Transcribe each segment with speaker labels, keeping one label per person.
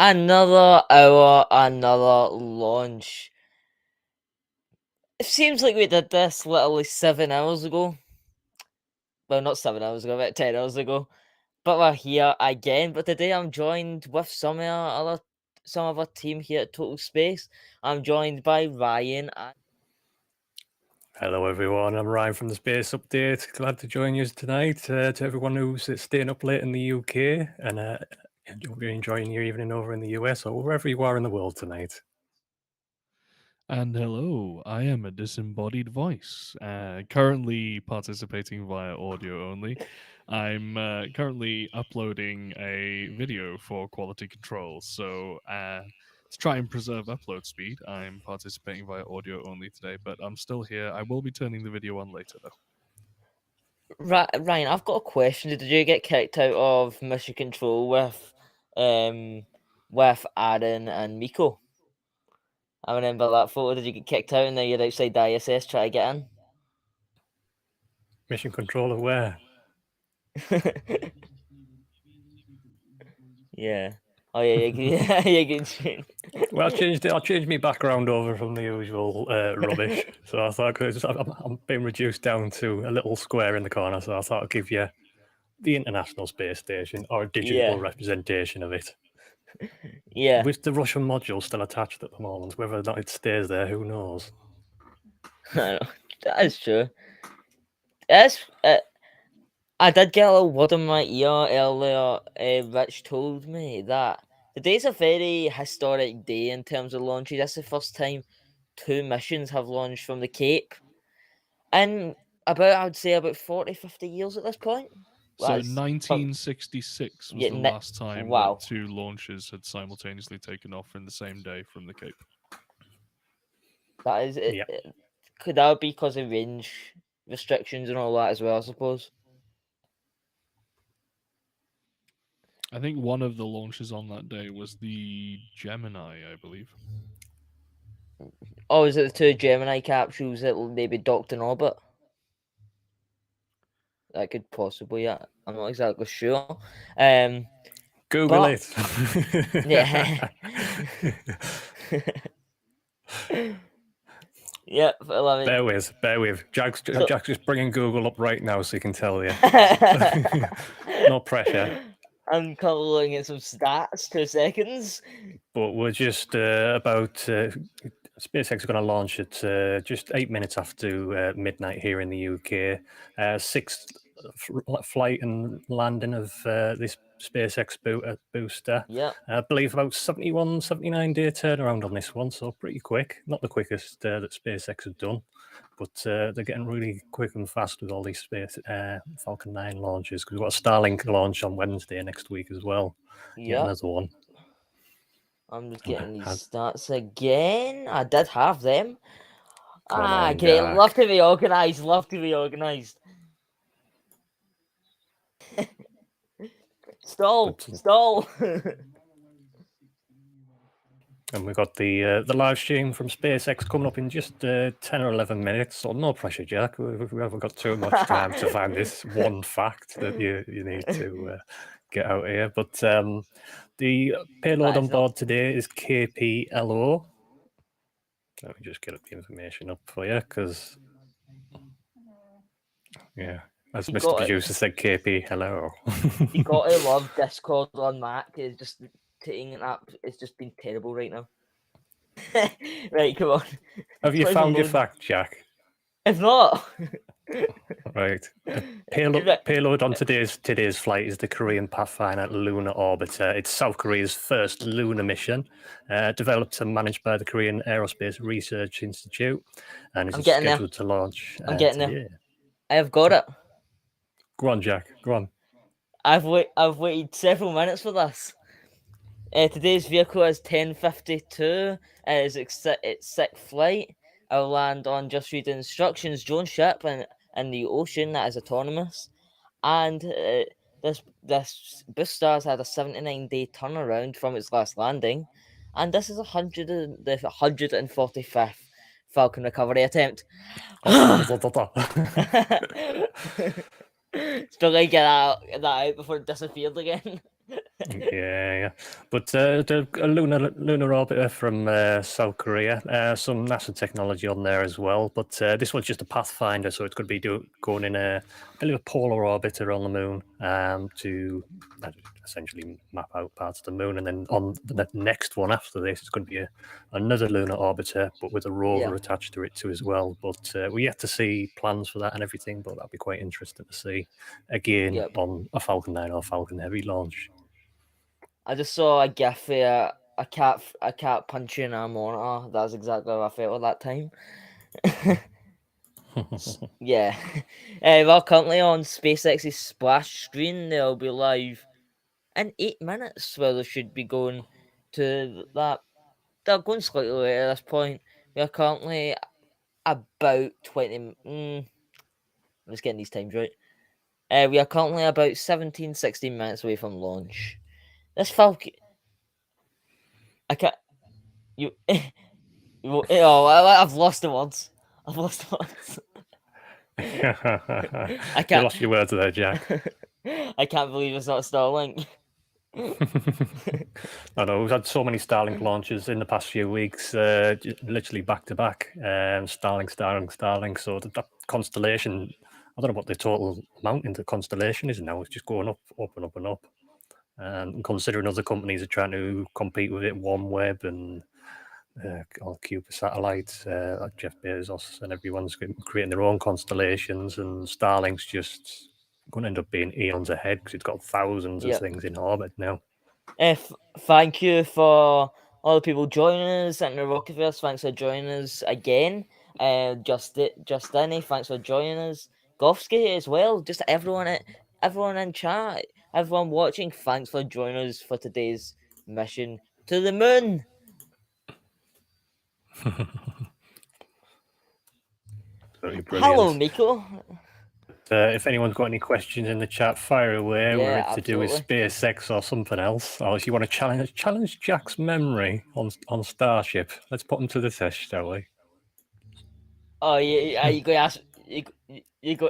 Speaker 1: Another hour, another launch. It seems like we did this literally 7 hours ago. Well, not 7 hours ago, about 10 hours ago. But we're here again. But today I'm joined with some of our team here at Total Space. I'm joined by Ryan and
Speaker 2: Hello everyone, I'm Ryan from the Space Update. Glad to join you tonight. To everyone who's staying up late in the UK and hope you're enjoying your evening over in the US or wherever you are in the world tonight.
Speaker 3: And hello, I am a disembodied voice, currently participating via audio only. I'm currently uploading a video for quality control, so to try and preserve upload speed, I'm participating via audio only today, but I'm still here. I will be turning the video on later, though.
Speaker 1: Ryan. I've got a question. Did you get kicked out of Mission Control with Aaron and Miko? I remember that photo. Did you get kicked out and now you're outside the ISS trying to get in?
Speaker 2: Mission controller where?
Speaker 1: Yeah. Oh yeah, you can.
Speaker 2: Well, I'll change my background over from the usual rubbish. So I thought, because I'm being reduced down to a little square in the corner, so I thought I'd give you the International Space Station or a digital representation of it.
Speaker 1: Yeah.
Speaker 2: With the Russian module still attached at the moment, whether or not it stays there, who knows?
Speaker 1: That is true. I did get a little word in my ear earlier. Rich told me that today's a very historic day in terms of launches. That's the first time 2 missions have launched from the Cape. And I would say about 40, 50 years at this point.
Speaker 3: So
Speaker 1: That's
Speaker 3: 1966 was
Speaker 1: yeah,
Speaker 3: the last time
Speaker 1: wow.
Speaker 3: that 2 launches had simultaneously taken off in the same day from the Cape.
Speaker 1: That is it.
Speaker 2: Yep.
Speaker 1: Could that be because of range restrictions and all that as well, I suppose?
Speaker 3: I think one of the launches on that day was the Gemini, I believe.
Speaker 1: Oh, is it the 2 Gemini capsules that maybe docked in orbit? That could possibly, yeah. I'm not exactly sure.
Speaker 2: Google
Speaker 1: but,
Speaker 2: it.
Speaker 1: Yeah. Yeah,
Speaker 2: Bear with. Jack's just bringing Google up right now so he can tell you. No pressure.
Speaker 1: I'm calling it some stats. 2 seconds.
Speaker 2: But we're just about SpaceX is going to launch at just 8 minutes after midnight here in the UK. Sixth flight and landing of this SpaceX booster.
Speaker 1: Yeah.
Speaker 2: I believe about 71, 79 day turnaround on this one, so pretty quick. Not the quickest that SpaceX have done, but they're getting really quick and fast with all these Falcon 9 launches, because we've got a Starlink launch on Wednesday next week as well.
Speaker 1: Yeah,
Speaker 2: another one.
Speaker 1: I'm just getting these stats again. I did have them. Great.
Speaker 2: Jack.
Speaker 1: Love to be organised. Stall.
Speaker 2: And we've got the live stream from SpaceX coming up in just 10 or 11 minutes. So no pressure, Jack. We haven't got too much time to find this one fact that you need to get out here. But the payload on board today is KPLO. Let me just get up the information up for you, because as Mr. Producer said, KP, hello.
Speaker 1: You gotta love Discord on Mac. It's just taking it up. It's just been terrible right now. Right, come on.
Speaker 2: Have you found your fact, Jack?
Speaker 1: If not.
Speaker 2: Right. Payload on today's flight is the Korean Pathfinder Lunar Orbiter. It's South Korea's first lunar mission, developed and managed by the Korean Aerospace Research Institute, and is scheduled to launch.
Speaker 1: I'm getting there. I have got it.
Speaker 2: Go on, Jack. Go on.
Speaker 1: I've waited several minutes for this. Today's vehicle is 1052. It's sixth flight. I'll land on Just Read Instructions drone ship in the ocean that is autonomous. And this booster has had a 79-day turnaround from its last landing. And this is the 145th Falcon recovery attempt. Still gotta get that out before it disappeared again.
Speaker 2: Yeah. But a lunar orbiter from South Korea, some NASA technology on there as well. But this one's just a pathfinder, so it's going to be going in a little polar orbit around the moon to essentially map out parts of the moon. And then on the next one after this, it's going to be another lunar orbiter, but with a rover
Speaker 1: Yeah.
Speaker 2: attached to it too as well. But we're yet to see plans for that and everything. But that'll be quite interesting to see again
Speaker 1: Yep.
Speaker 2: on a Falcon 9 or Falcon Heavy launch.
Speaker 1: I just saw a gif of a cat punching a monitor. That's exactly how I felt at that time. Yeah. Well, currently on SpaceX's splash screen, they'll be live in 8 minutes, where they should be going to that. They're going slightly later at this point. We are currently about 20. I'm just getting these times right. We are currently about 17, 16 minutes away from launch. This Falcon. I can't. You. Oh, I've lost the words. I've lost the words.
Speaker 2: I
Speaker 1: can't-
Speaker 2: You lost your words there, Jack.
Speaker 1: I can't believe it's not Starlink.
Speaker 2: I know we've had so many Starlink launches in the past few weeks, literally back to back. Starlink. So that constellation, I don't know what the total amount into constellation is now. It's just going up and up and up. And considering other companies are trying to compete with it, OneWeb and all Cuba satellites, like Jeff Bezos, and everyone's creating their own constellations, and Starlink's just going to end up being eons ahead because it's got thousands of things in orbit now.
Speaker 1: Thank you for all the people joining us in the Rockiverse. Thanks for joining us again. Justini, thanks for joining us. Golfski as well. Just everyone in chat, everyone watching. Thanks for joining us for today's mission to the moon. Hello, Miko.
Speaker 2: If anyone's got any questions in the chat, fire away. We're ready to do with SpaceX or something else. Or if you want to challenge Jack's memory on Starship, let's put him to the test, shall we?
Speaker 1: Oh, yeah, you go ask you go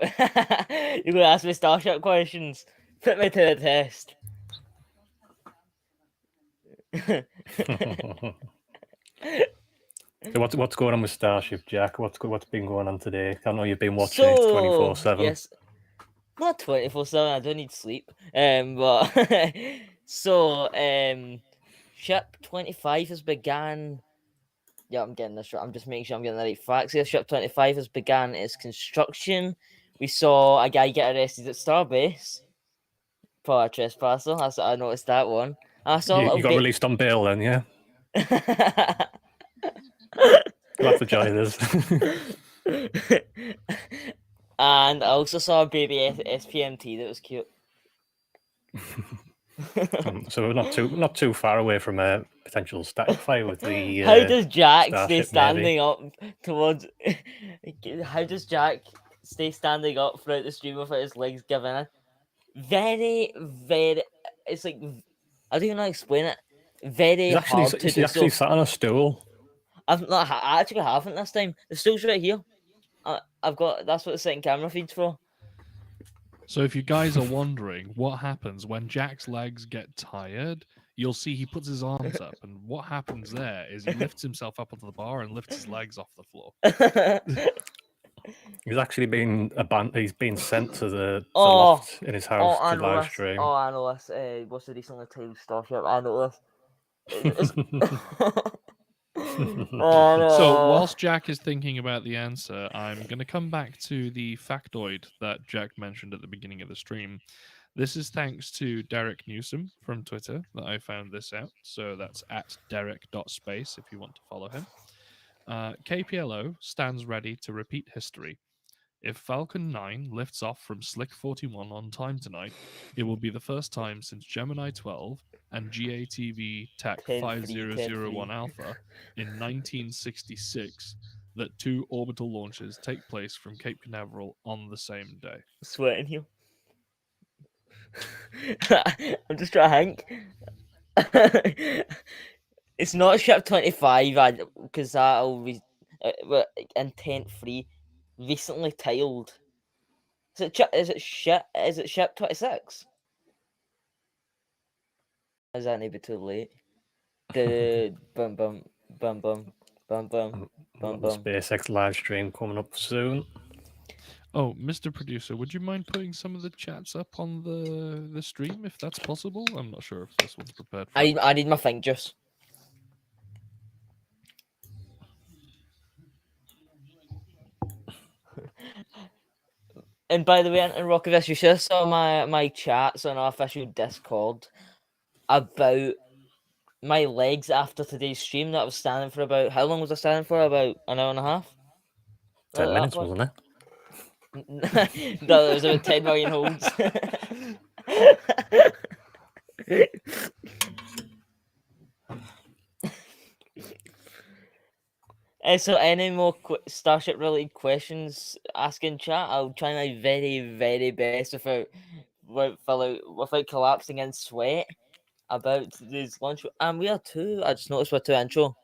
Speaker 1: you go ask me Starship questions. Put me to the test.
Speaker 2: So what's going on with Starship, Jack? What's been going on today? I know you've been watching 24/7.
Speaker 1: Yes, not 24/7. I don't need sleep. But Ship 25 has began. Yeah, I'm getting this right. I'm just making sure I'm getting the right facts here. Ship 25 has began its construction. We saw a guy get arrested at Starbase for a trespasser. I noticed that one. I saw
Speaker 2: you got released on bail then, yeah? You'll have to join us.
Speaker 1: And I also saw a baby SPMT that was cute.
Speaker 2: So we're not too far away from a potential static fire with the.
Speaker 1: How does Jack stay
Speaker 2: Starship
Speaker 1: standing up towards? How does Jack stay standing up throughout the stream without his legs giving in? Very, very. It's like I don't even know how to explain it. Very hard to do.
Speaker 2: He's actually sat on a stool.
Speaker 1: I actually haven't this time. The stool's right here. I've got. That's what the second camera feed's for.
Speaker 3: So if you guys are wondering what happens when Jack's legs get tired, you'll see he puts his arms up, and what happens there is he lifts himself up onto the bar and lifts his legs off the floor.
Speaker 2: He's actually been He's been sent to the loft in his house to live stream.
Speaker 1: Oh, I know this. What's the recently titled Starship? I know this. Oh, no.
Speaker 3: So whilst Jack is thinking about the answer, I'm going to come back to the factoid that Jack mentioned at the beginning of the stream. This is thanks to Derek Newsom from Twitter that I found this out. So that's at derek.space if you want to follow him. KPLO stands ready to repeat history. If Falcon 9 lifts off from Slick 41 on time tonight, it will be the first time since Gemini 12 and GATV TAC 5001 Alpha in 1966 that two orbital launches take place from Cape Canaveral on the same day.
Speaker 1: Sweating here. I'm just trying to think. It's not Ship 25 because that'll be intent free. Recently tiled. Is it Ship 26? Is that maybe too late? Bum bum bum bum bum bum bum
Speaker 2: We've got
Speaker 1: bum
Speaker 2: the
Speaker 1: bum.
Speaker 2: SpaceX live stream coming up soon.
Speaker 3: Oh, Mr. Producer, would you mind putting some of the chats up on the stream if that's possible? I'm not sure if this one's prepared for.
Speaker 1: I need my thing just. And by the way, Anton Rockavis, you should have saw my chats on our official Discord about my legs after today's stream. That I was standing for about, how long was I standing for? About an hour and a half.
Speaker 2: 10
Speaker 1: At that
Speaker 2: minutes,
Speaker 1: point?
Speaker 2: wasn't it?
Speaker 1: No, there was about 10 million holds. So any more Starship related questions, ask in chat. I'll try my very, very best without collapsing in sweat about today's launch. And we are two. I just noticed we're two intro.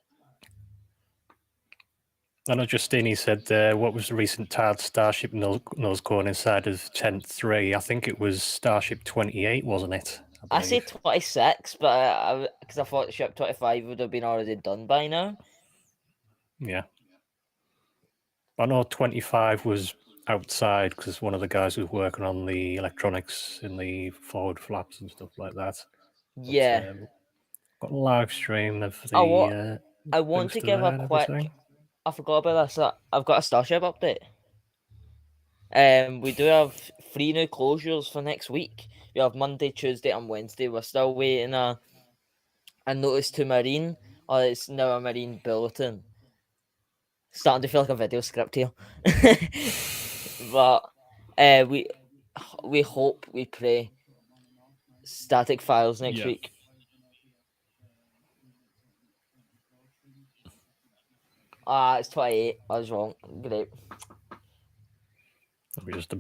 Speaker 2: I know Justini said, what was the recent TARD Starship nose cone inside of 10.3? I think it was Starship 28, wasn't it?
Speaker 1: I say 26, but because I thought Ship 25 would have been already done by now.
Speaker 2: Yeah. I know 25 was outside because one of the guys was working on the electronics in the forward flaps and stuff like that.
Speaker 1: Yeah.
Speaker 2: Got a live stream of the.
Speaker 1: I want to give a quick.
Speaker 2: Everything.
Speaker 1: I forgot about this. I've got a Starship update. We do have 3 new closures for next week. We have Monday, Tuesday, and Wednesday. We're still waiting a notice to Marine, or it's now a Marine bulletin. Starting to feel like a video script here. But we hope, we pray, static files next week. It's 28. I was wrong. Great.
Speaker 2: We're just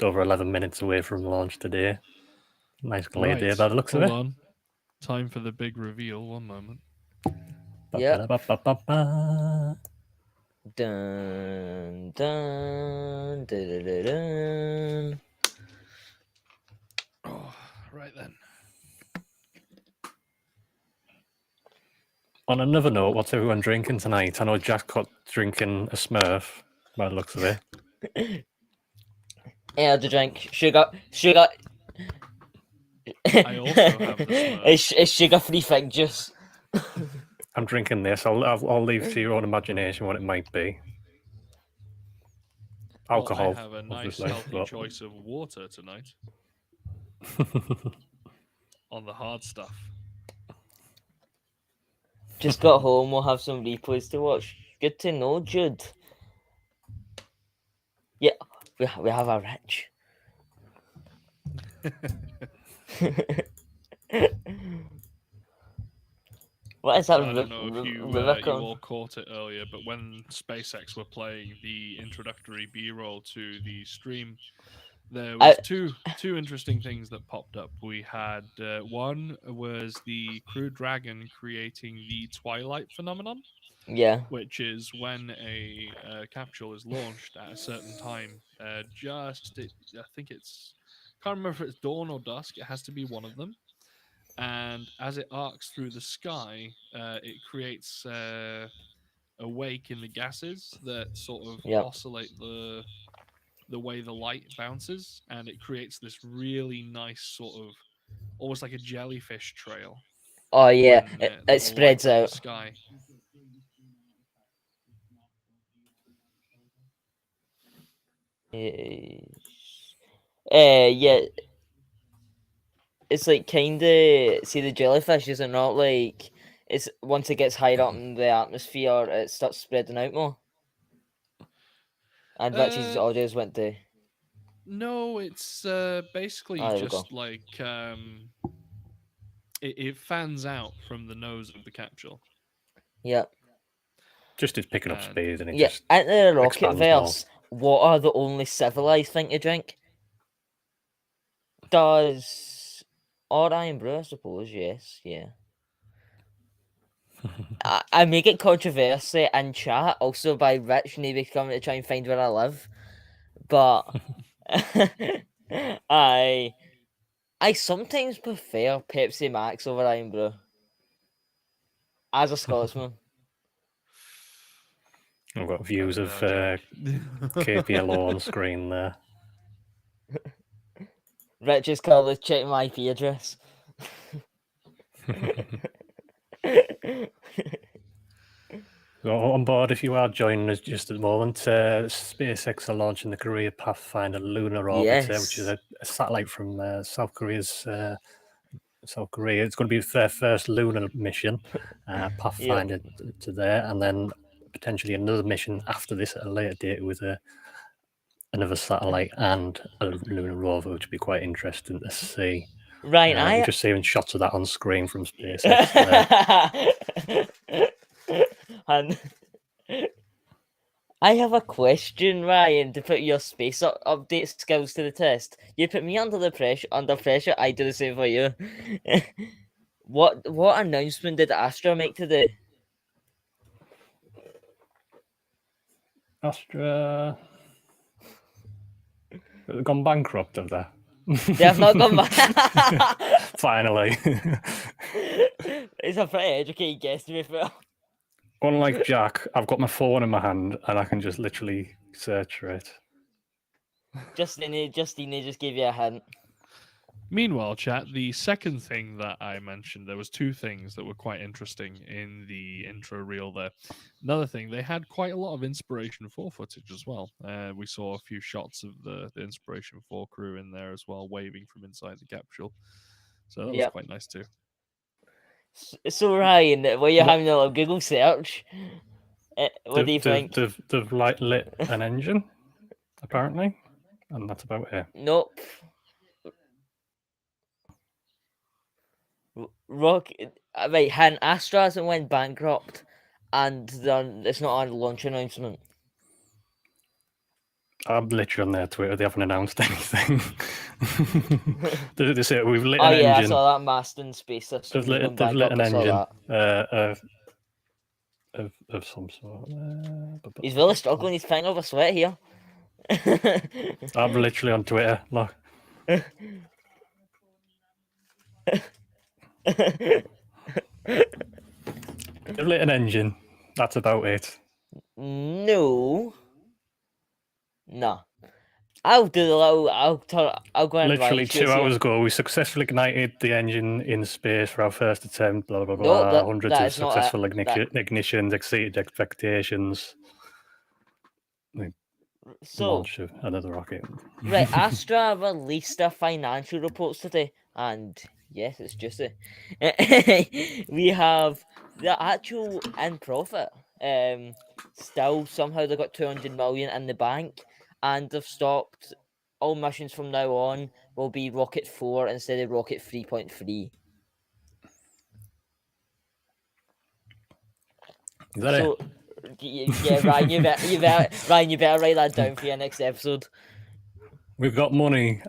Speaker 2: over 11 minutes away from launch today. Nice clear day by the looks of it.
Speaker 3: Hold on. Time for the big reveal. One moment.
Speaker 1: Yeah. Dun, dun, dun, dun, dun.
Speaker 3: Oh, right then.
Speaker 2: On another note, what's everyone drinking tonight? I know Jack got drinking a Smurf by the looks of it.
Speaker 1: Energy drink, sugar.
Speaker 3: I also have the Smurf.
Speaker 1: It's sugar-free fig juice.
Speaker 2: I'm drinking this. I'll leave to your own imagination what it might be. Alcohol.
Speaker 3: Well, I have a nice healthy choice of water tonight. On the hard stuff.
Speaker 1: Just got home. We'll have some replays to watch. Good to know, Jude. Yeah, we have a rich. What is that?
Speaker 3: I don't know if you all caught it earlier, but when SpaceX were playing the introductory B-roll to the stream, there was two interesting things that popped up. We had one was the Crew Dragon creating the Twilight phenomenon.
Speaker 1: Yeah.
Speaker 3: Which is when a capsule is launched at a certain time. I think it's, can't remember if it's dawn or dusk. It has to be one of them. And as it arcs through the sky, it creates a wake in the gases that sort of oscillate the way the light bounces, and it creates this really nice sort of almost like a jellyfish trail.
Speaker 1: Oh yeah, it spreads out.
Speaker 3: The sky.
Speaker 1: Yeah. It's like kinda, see, the jellyfishes are not like, it's once it gets higher up in the atmosphere, it starts spreading out more. And Richie's audios went to.
Speaker 3: No, it's basically just like it fans out from the nose of the capsule.
Speaker 1: Yeah.
Speaker 2: Just it's picking up speed and it
Speaker 1: just in the rocket verse, what are the only civilized thing to drink? Does Orion brew, I suppose, yes, yeah. I make it controversy in chat, also by Rich maybe coming to try and find where I live. But I sometimes prefer Pepsi Max over Iron Brew. As a Scotsman.
Speaker 2: I've got views of
Speaker 3: No,
Speaker 2: KPLO on screen there.
Speaker 1: Rich's called us check my IP address.
Speaker 2: So on board, if you are joining us just at the moment, SpaceX are launching the Korea Pathfinder Lunar Orbiter, which is
Speaker 1: Yes.
Speaker 2: a satellite from South Korea. It's going to be their first lunar mission, Pathfinder to there, and then potentially another mission after this at a later date with another satellite and a lunar rover, which would be quite interesting to see.
Speaker 1: Ryan,
Speaker 2: We're just seeing shots of that on screen from SpaceX there.
Speaker 1: And I have a question, Ryan, to put your space update skills to the test. You put me under pressure, I do the same for you. What announcement did Astra make today?
Speaker 2: Astra they've gone bankrupt, have they?
Speaker 1: They have not gone back.
Speaker 2: Finally.
Speaker 1: It's a pretty educated guess, to be fair.
Speaker 2: Unlike Jack, I've got my phone in my hand and I can just literally search for it.
Speaker 1: Justine just gave you a hint.
Speaker 3: Meanwhile, chat, the second thing that I mentioned, there was two things that were quite interesting in the intro reel there. Another thing, they had quite a lot of Inspiration 4 footage as well. We saw a few shots of the Inspiration 4 crew in there as well, waving from inside the capsule. So that was quite nice too.
Speaker 1: So Ryan, were you having a little Google search? What do you think?
Speaker 2: They've lit an engine, apparently, and that's about it.
Speaker 1: Nope. Right, Astra hasn't went bankrupt, and it's not on launch announcement.
Speaker 2: I'm literally on their Twitter. They haven't announced anything. They say we've lit an engine.
Speaker 1: I saw that Maston space system.
Speaker 2: They've lit an engine of some sort.
Speaker 1: He's really struggling. He's picking up a sweat here.
Speaker 2: I'm literally on Twitter. Look. They've lit an engine. That's about it.
Speaker 1: No. I'll do the little. I'll go and
Speaker 2: literally 2 hours ago. We successfully ignited the engine in space for our first attempt. Blah blah blah.
Speaker 1: No,
Speaker 2: hundreds of successful ignitions exceeded expectations. Launch of another rocket.
Speaker 1: Right, Astra released their financial reports today, and yes, it's juicy. We have the actual in profit. Still somehow they got 200 million in the bank, and they've stopped all missions from now on will be Rocket 4 instead of Rocket 3.3.
Speaker 2: Is that it?
Speaker 1: Yeah, Ryan, you better write that down for your next episode.
Speaker 2: We've got money.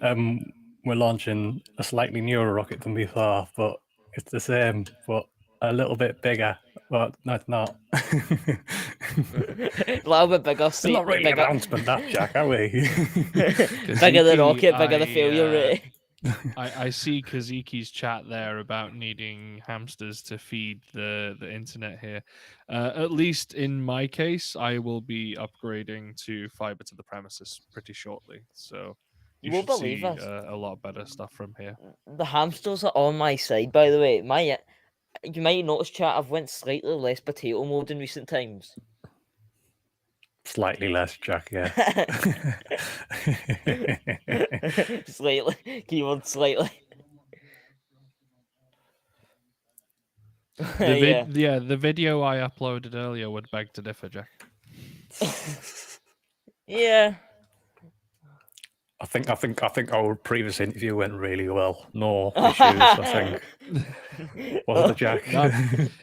Speaker 2: We're launching a slightly newer rocket than before, but it's the same, but a little bit bigger. Well, no, it's not.
Speaker 1: A little bit bigger.
Speaker 2: It's not really an announcement, that, Jack, are we?
Speaker 1: Bigger the rocket, bigger the failure rate.
Speaker 3: I see Kaziki's chat there about needing hamsters to feed the internet here. At least in my case, I will be upgrading to fiber to the premises pretty shortly. So you should see a lot better stuff from here.
Speaker 1: The hamsters are on my side, by the way. You might notice, chat, I've went slightly less potato mode in recent times.
Speaker 2: Slightly less, Jack, yeah.
Speaker 1: Slightly. Keyword slightly.
Speaker 3: The video I uploaded earlier would beg to differ, Jack.
Speaker 1: Yeah.
Speaker 2: I think our previous interview went really well. No issues, I think. Wasn't it, Jack?
Speaker 3: No.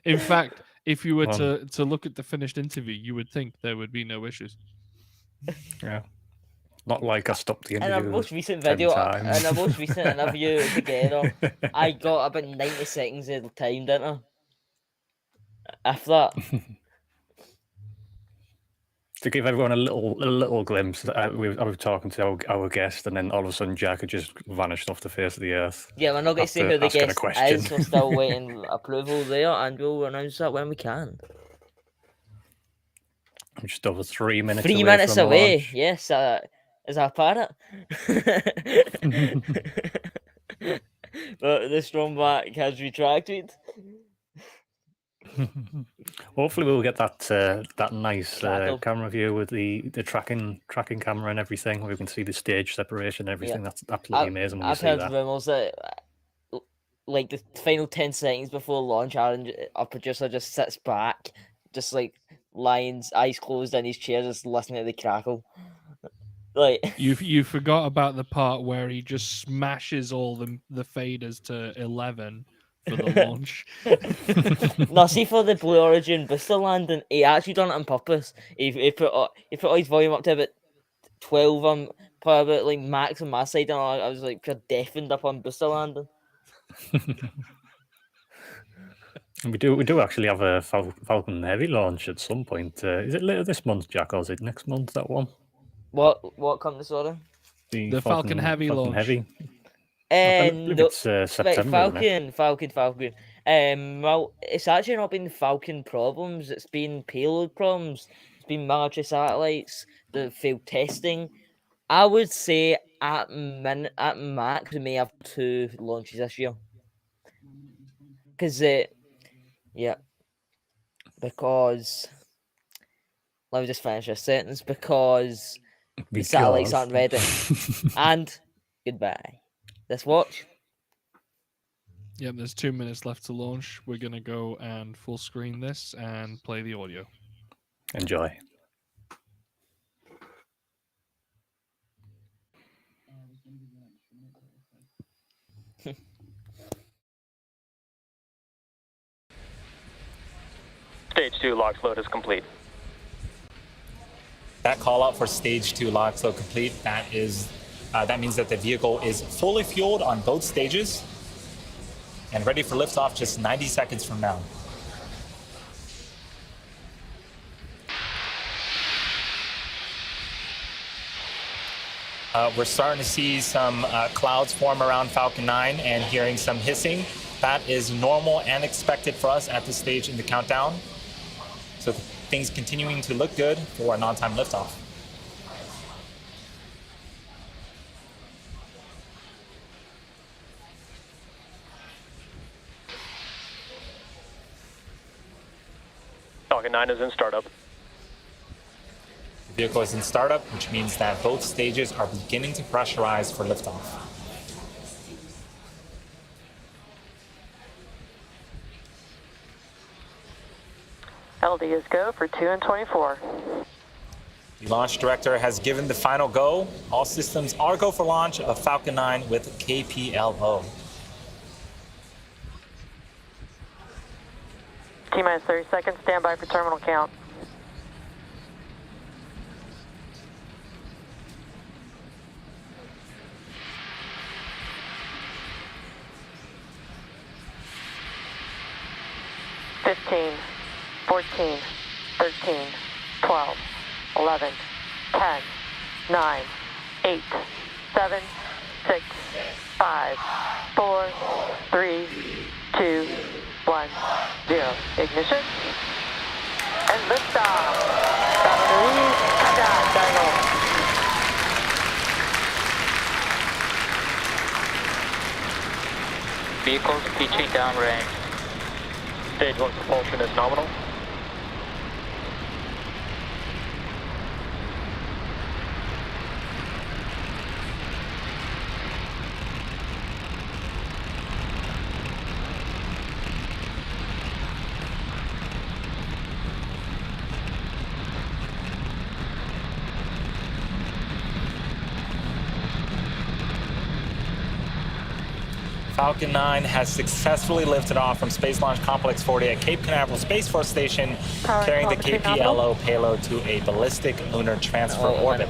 Speaker 3: In fact, if you were to look at the finished interview, you would think there would be no issues.
Speaker 2: Yeah. Not like I stopped the interview.
Speaker 1: In our most recent video, in our most recent interview together, I got about 90 seconds of time, didn't I? If that.
Speaker 2: to give everyone a little glimpse, I was talking to our guest, and then all of a sudden Jack had just vanished off the face of the earth.
Speaker 1: Yeah, we're not going to say
Speaker 2: After
Speaker 1: who the
Speaker 2: asking a
Speaker 1: guest
Speaker 2: question.
Speaker 1: is. We're still waiting approval there, and we'll announce that when we can.
Speaker 2: I'm just over 3 minutes
Speaker 1: 3
Speaker 2: away
Speaker 1: minutes
Speaker 2: from
Speaker 1: away.
Speaker 2: launch.
Speaker 1: Yes, is our parrot. But the Stromback has retracted.
Speaker 2: Hopefully we'll get that nice
Speaker 1: Crackle.
Speaker 2: camera view with the tracking camera and everything, where we can see the stage separation and everything. That's absolutely amazing when you
Speaker 1: I've
Speaker 2: see
Speaker 1: heard
Speaker 2: that.
Speaker 1: rumours that like the final 10 seconds before launch, our producer just sits back, just like lines, eyes closed in his chair, just listening to the crackle. Like
Speaker 3: You forgot about the part where he just smashes all the faders to 11 for the launch.
Speaker 1: no, see for the Blue Origin booster landing, he actually done it on purpose. He put all his volume up to about 12 probably like max on my side, and I was like pure deafened up on booster landing.
Speaker 2: We do actually have a Falcon Heavy launch at some point. Is it later this month, Jack, or is it next month, that one?
Speaker 1: What company, sorry?
Speaker 3: The Falcon Heavy launch.
Speaker 2: Heavy. I believe
Speaker 1: No,
Speaker 2: it's September.
Speaker 1: right, Falcon. Well, it's actually not been Falcon problems. It's been payload problems. It's been military satellites that failed testing. I would say at max we may have 2 launches this year. Because let me just finish this sentence. Because the satellites aren't ready. And goodbye. Let's watch.
Speaker 3: Yep, there's 2 minutes left to launch. We're going to go and full screen this and play the audio.
Speaker 2: Enjoy.
Speaker 4: Stage 2 lock float is complete.
Speaker 5: That call out for stage 2 lock float complete. That means that the vehicle is fully fueled on both stages and ready for liftoff just 90 seconds from now. We're starting to see some clouds form around Falcon 9 and hearing some hissing. That is normal and expected for us at this stage in the countdown. So things continuing to look good for an on-time liftoff.
Speaker 4: Falcon 9 is in startup.
Speaker 5: The vehicle is in startup, which means that both stages are beginning to pressurize for liftoff.
Speaker 6: LD is go for 2 and 24.
Speaker 5: The launch director has given the final go. All systems are go for launch of Falcon 9 with KPLO.
Speaker 6: T-minus 30 seconds, stand by for terminal count. (15, 14, 13, 12, 11, 10, 9, 8, 7, 6, 5, 4, 3, 2, 1, 0. Ignition. And liftoff. Falcon Heavy, countdown, diagonal.
Speaker 4: Vehicles pitching downrange. Stage 1 propulsion is nominal.
Speaker 5: Falcon 9 has successfully lifted off from Space Launch Complex 40 at Cape Canaveral Space Force Station, carrying the KPLO payload to a ballistic lunar transfer orbit.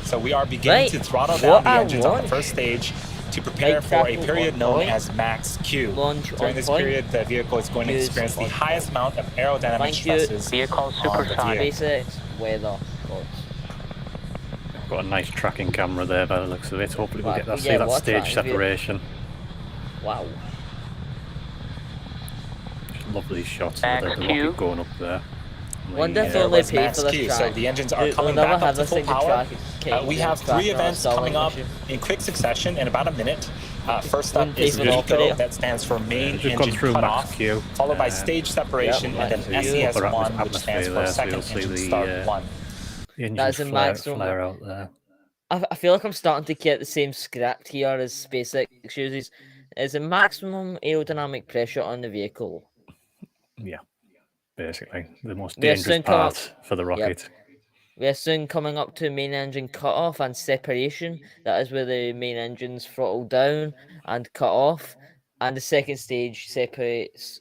Speaker 5: So we are beginning to throttle down the engines on the first stage to prepare for a period known as max Q. During this period, the vehicle is going to experience the highest amount of aerodynamic stresses
Speaker 4: Vehicle
Speaker 5: on the vehicle.
Speaker 1: SpaceX weather.
Speaker 2: Got a nice tracking camera there by the looks of it. Hopefully we'll
Speaker 1: Wow,
Speaker 2: get to see
Speaker 1: yeah,
Speaker 2: that
Speaker 1: what a
Speaker 2: stage
Speaker 1: tracking view.
Speaker 2: separation.
Speaker 1: Wow.
Speaker 2: Lovely shots
Speaker 4: Max
Speaker 2: of the
Speaker 4: Q.
Speaker 2: rocket going up there.
Speaker 1: Wonder if
Speaker 5: There
Speaker 1: they'll only
Speaker 5: was
Speaker 1: pay
Speaker 5: Max
Speaker 1: for this
Speaker 5: Q.
Speaker 1: track.
Speaker 5: So the engines are
Speaker 1: We'll
Speaker 5: coming
Speaker 1: never
Speaker 5: back up
Speaker 1: have
Speaker 5: to
Speaker 1: this
Speaker 5: full
Speaker 1: thing to
Speaker 5: power.
Speaker 1: track.
Speaker 5: We have
Speaker 1: track
Speaker 5: 3
Speaker 1: on our
Speaker 5: events
Speaker 1: Starlink
Speaker 5: coming up
Speaker 1: mission.
Speaker 5: in quick succession in about a minute. First up
Speaker 1: Wouldn't pay
Speaker 5: is
Speaker 1: for the
Speaker 5: VECO,
Speaker 1: operator.
Speaker 5: that stands for main
Speaker 2: Just gone
Speaker 5: engine
Speaker 2: through
Speaker 5: cutoff,
Speaker 2: Max Q.
Speaker 5: followed by stage separation,
Speaker 1: Yep,
Speaker 5: and then
Speaker 1: Max Q.
Speaker 5: SES1, which stands for
Speaker 2: There, so
Speaker 5: second
Speaker 2: you'll see
Speaker 5: engine
Speaker 2: the,
Speaker 5: start 1.
Speaker 2: The engines
Speaker 1: That's a maximum.
Speaker 2: flare out there.
Speaker 1: I feel like I'm starting to get the same script here as SpaceX uses. Is a maximum aerodynamic pressure on the vehicle.
Speaker 2: Yeah, basically the most
Speaker 1: We are
Speaker 2: dangerous
Speaker 1: soon come up-
Speaker 2: part for the rocket.
Speaker 1: We are soon coming up to main engine cutoff and separation. That is where the main engines throttle down and cut off, and the second stage separates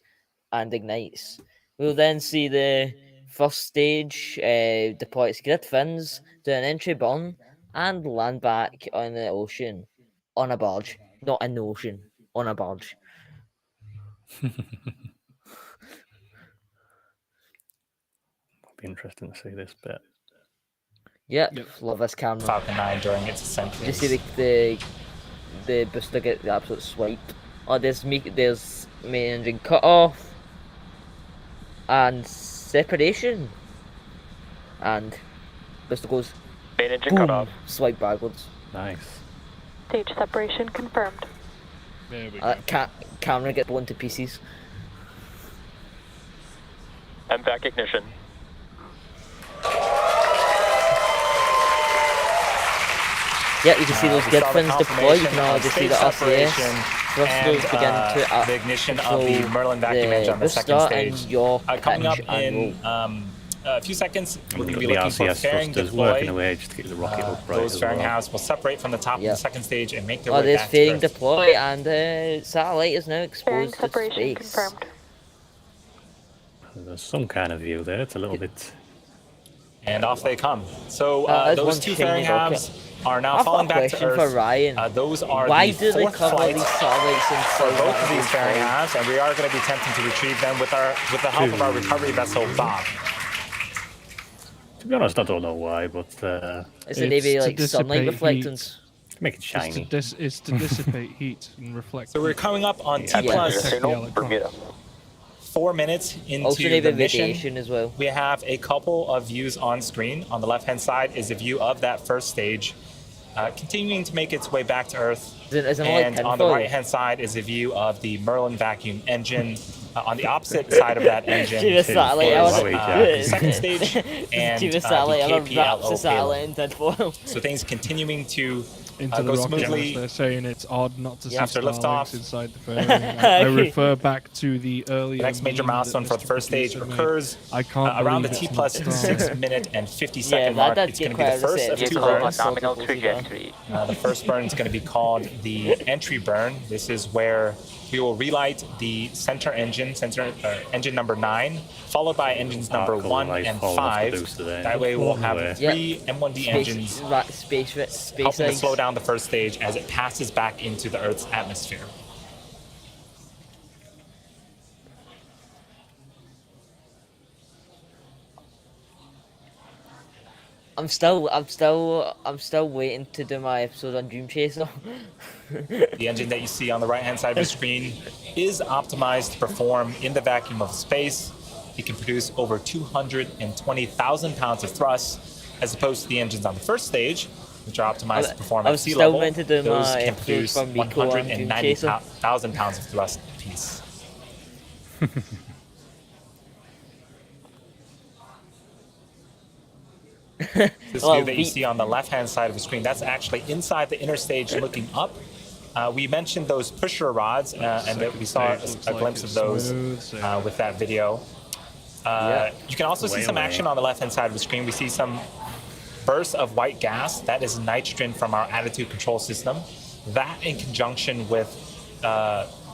Speaker 1: and ignites. We'll then see the first stage deploy its grid fins, do an entry burn, and land back on the ocean on a barge. Not in the ocean, on a barge.
Speaker 2: It'll be interesting to see this bit.
Speaker 1: Yep,
Speaker 3: Yep.
Speaker 1: love this camera.
Speaker 5: Falcon 9 during its ascent
Speaker 1: Did you see
Speaker 5: phase.
Speaker 1: the booster get the absolute swiped? Oh, there's main engine cut off and separation, and booster goes
Speaker 4: Main engine
Speaker 1: boom,
Speaker 4: cut off.
Speaker 1: swipe backwards.
Speaker 2: Nice.
Speaker 6: Stage separation confirmed.
Speaker 3: There we go.
Speaker 1: Camera gets blown to pieces.
Speaker 4: MVAC ignition.
Speaker 1: Yeah, you can see those
Speaker 5: We
Speaker 1: grid
Speaker 5: saw the
Speaker 1: fins deploy. You
Speaker 5: confirmation
Speaker 1: can
Speaker 5: of
Speaker 1: already see
Speaker 5: stage
Speaker 1: the RCS.
Speaker 5: separation
Speaker 1: Thrusters begin to
Speaker 5: the ignition of the
Speaker 1: control
Speaker 5: Merlin vacuum engine on the second
Speaker 1: booster
Speaker 5: stage.
Speaker 1: and your
Speaker 5: Coming up
Speaker 1: pitch and
Speaker 5: in
Speaker 1: roll.
Speaker 5: a few seconds, we're going to
Speaker 2: The
Speaker 5: be looking for
Speaker 2: RCS
Speaker 5: fairing
Speaker 2: thrusters working
Speaker 5: deploy.
Speaker 2: away just to keep the rocket upright
Speaker 5: Those
Speaker 2: as
Speaker 5: fairing
Speaker 2: well.
Speaker 5: halves will separate from the top of
Speaker 1: Yep.
Speaker 5: the second stage and make their
Speaker 1: Oh,
Speaker 5: way
Speaker 1: there's
Speaker 5: back
Speaker 1: fairing
Speaker 5: to Earth.
Speaker 1: deploy, and satellite is now
Speaker 6: Fairing
Speaker 1: exposed to
Speaker 6: separation
Speaker 1: space.
Speaker 6: confirmed.
Speaker 2: There's some kind of view there. It's a little bit.
Speaker 5: And off they come. So
Speaker 1: that's
Speaker 5: those
Speaker 1: one
Speaker 5: 2
Speaker 1: shiny
Speaker 5: fairing
Speaker 1: rocket.
Speaker 5: halves are now
Speaker 1: I've
Speaker 5: falling
Speaker 1: got a
Speaker 5: back to
Speaker 1: question
Speaker 5: Earth.
Speaker 1: for Ryan.
Speaker 5: Those are
Speaker 1: Why
Speaker 5: the
Speaker 1: do they
Speaker 5: fourth
Speaker 1: cover
Speaker 5: flights
Speaker 1: these satellites
Speaker 5: for
Speaker 1: inside
Speaker 5: both
Speaker 1: one
Speaker 5: of these
Speaker 1: these
Speaker 5: fairing
Speaker 1: flights?
Speaker 5: halves, and we are going to be attempting to retrieve them with the help of our recovery vessel, Bob.
Speaker 2: To be honest, I don't know why, but
Speaker 1: Is it
Speaker 3: It's
Speaker 1: maybe
Speaker 3: to
Speaker 1: like sunlight
Speaker 3: dissipate heat.
Speaker 1: reflectance?
Speaker 2: make it
Speaker 3: It's
Speaker 2: shiny.
Speaker 3: it's to dissipate heat and reflect.
Speaker 5: So we're
Speaker 3: heat.
Speaker 5: coming up on T
Speaker 2: Yeah.
Speaker 5: plus
Speaker 3: Protect the electrons.
Speaker 4: Bermuda.
Speaker 5: 4 minutes into
Speaker 1: Also
Speaker 5: the
Speaker 1: maybe
Speaker 5: mission.
Speaker 1: radiation as well.
Speaker 5: We have a couple of views on screen. On the left-hand side is a view of that first stage, continuing to make its way back to Earth.
Speaker 1: Is it like
Speaker 5: And on the
Speaker 1: tinfoil?
Speaker 5: right-hand side is a view of the Merlin vacuum engine. On the opposite side of that engine
Speaker 1: Gee, the satellite, I
Speaker 5: is
Speaker 2: was-
Speaker 5: the second stage and
Speaker 1: Gee, the
Speaker 5: the
Speaker 1: satellite, I wraps the
Speaker 5: KPLO
Speaker 1: satellite
Speaker 5: payload.
Speaker 1: in tinfoil.
Speaker 5: So things continuing to
Speaker 3: Into the
Speaker 5: go
Speaker 3: rocket,
Speaker 5: smoothly.
Speaker 3: they're saying it's odd not to see
Speaker 5: After
Speaker 3: Starlinks
Speaker 5: liftoff.
Speaker 3: inside the fairing. I refer back to the earlier.
Speaker 5: The next major
Speaker 3: meme that
Speaker 5: milestone for the
Speaker 3: Mr.
Speaker 5: first stage
Speaker 3: Producer made.
Speaker 5: occurs
Speaker 3: I can't
Speaker 5: around the
Speaker 3: believe
Speaker 5: T
Speaker 3: it's
Speaker 5: plus
Speaker 3: not Starlink.
Speaker 5: 6 minute and 50
Speaker 1: Yeah,
Speaker 5: second
Speaker 1: that
Speaker 5: mark.
Speaker 1: does
Speaker 5: It's
Speaker 1: get
Speaker 5: going to be
Speaker 1: quite
Speaker 5: the first
Speaker 1: upset.
Speaker 5: of
Speaker 1: Vehicle
Speaker 5: 2
Speaker 1: on
Speaker 5: burns.
Speaker 4: nominal
Speaker 1: Sorted
Speaker 4: trajectory.
Speaker 5: The first burn is going to be called the entry burn. This is where we will relight the center engine, engine number 9, followed by engines number
Speaker 2: Cool,
Speaker 5: 1
Speaker 2: nice
Speaker 5: and
Speaker 2: fall off the
Speaker 5: 5.
Speaker 2: booster there.
Speaker 5: That way we'll have
Speaker 2: Away.
Speaker 5: 3 M1D engines
Speaker 1: Space
Speaker 5: helping to
Speaker 1: eggs.
Speaker 5: slow down the first stage as it passes back into the Earth's atmosphere.
Speaker 1: I'm still waiting to do my episode on Dream Chaser.
Speaker 5: The engine that you see on the right-hand side of the screen is optimized to perform in the vacuum of space. It can produce over 220,000 pounds of thrust, as opposed to the engines on the first stage, which are optimized to perform
Speaker 1: I
Speaker 5: at
Speaker 1: was
Speaker 5: sea
Speaker 1: still
Speaker 5: level.
Speaker 1: meant to do
Speaker 5: Those
Speaker 1: my
Speaker 5: can
Speaker 1: episode
Speaker 5: produce
Speaker 1: from Miko on Dream Chaser.
Speaker 5: 190,000 pounds of thrust apiece. This
Speaker 1: Well,
Speaker 5: view that you see on the left-hand side of the screen, that's actually inside the inner stage looking up. We mentioned those pusher rods, and that we saw
Speaker 3: Looks
Speaker 5: a
Speaker 3: like
Speaker 5: glimpse of
Speaker 3: it's
Speaker 5: those
Speaker 3: smooth,
Speaker 5: with that video. You can also see some action on the left-hand side of the screen. We see some bursts of white gas. That is nitrogen from our attitude control system. That in conjunction with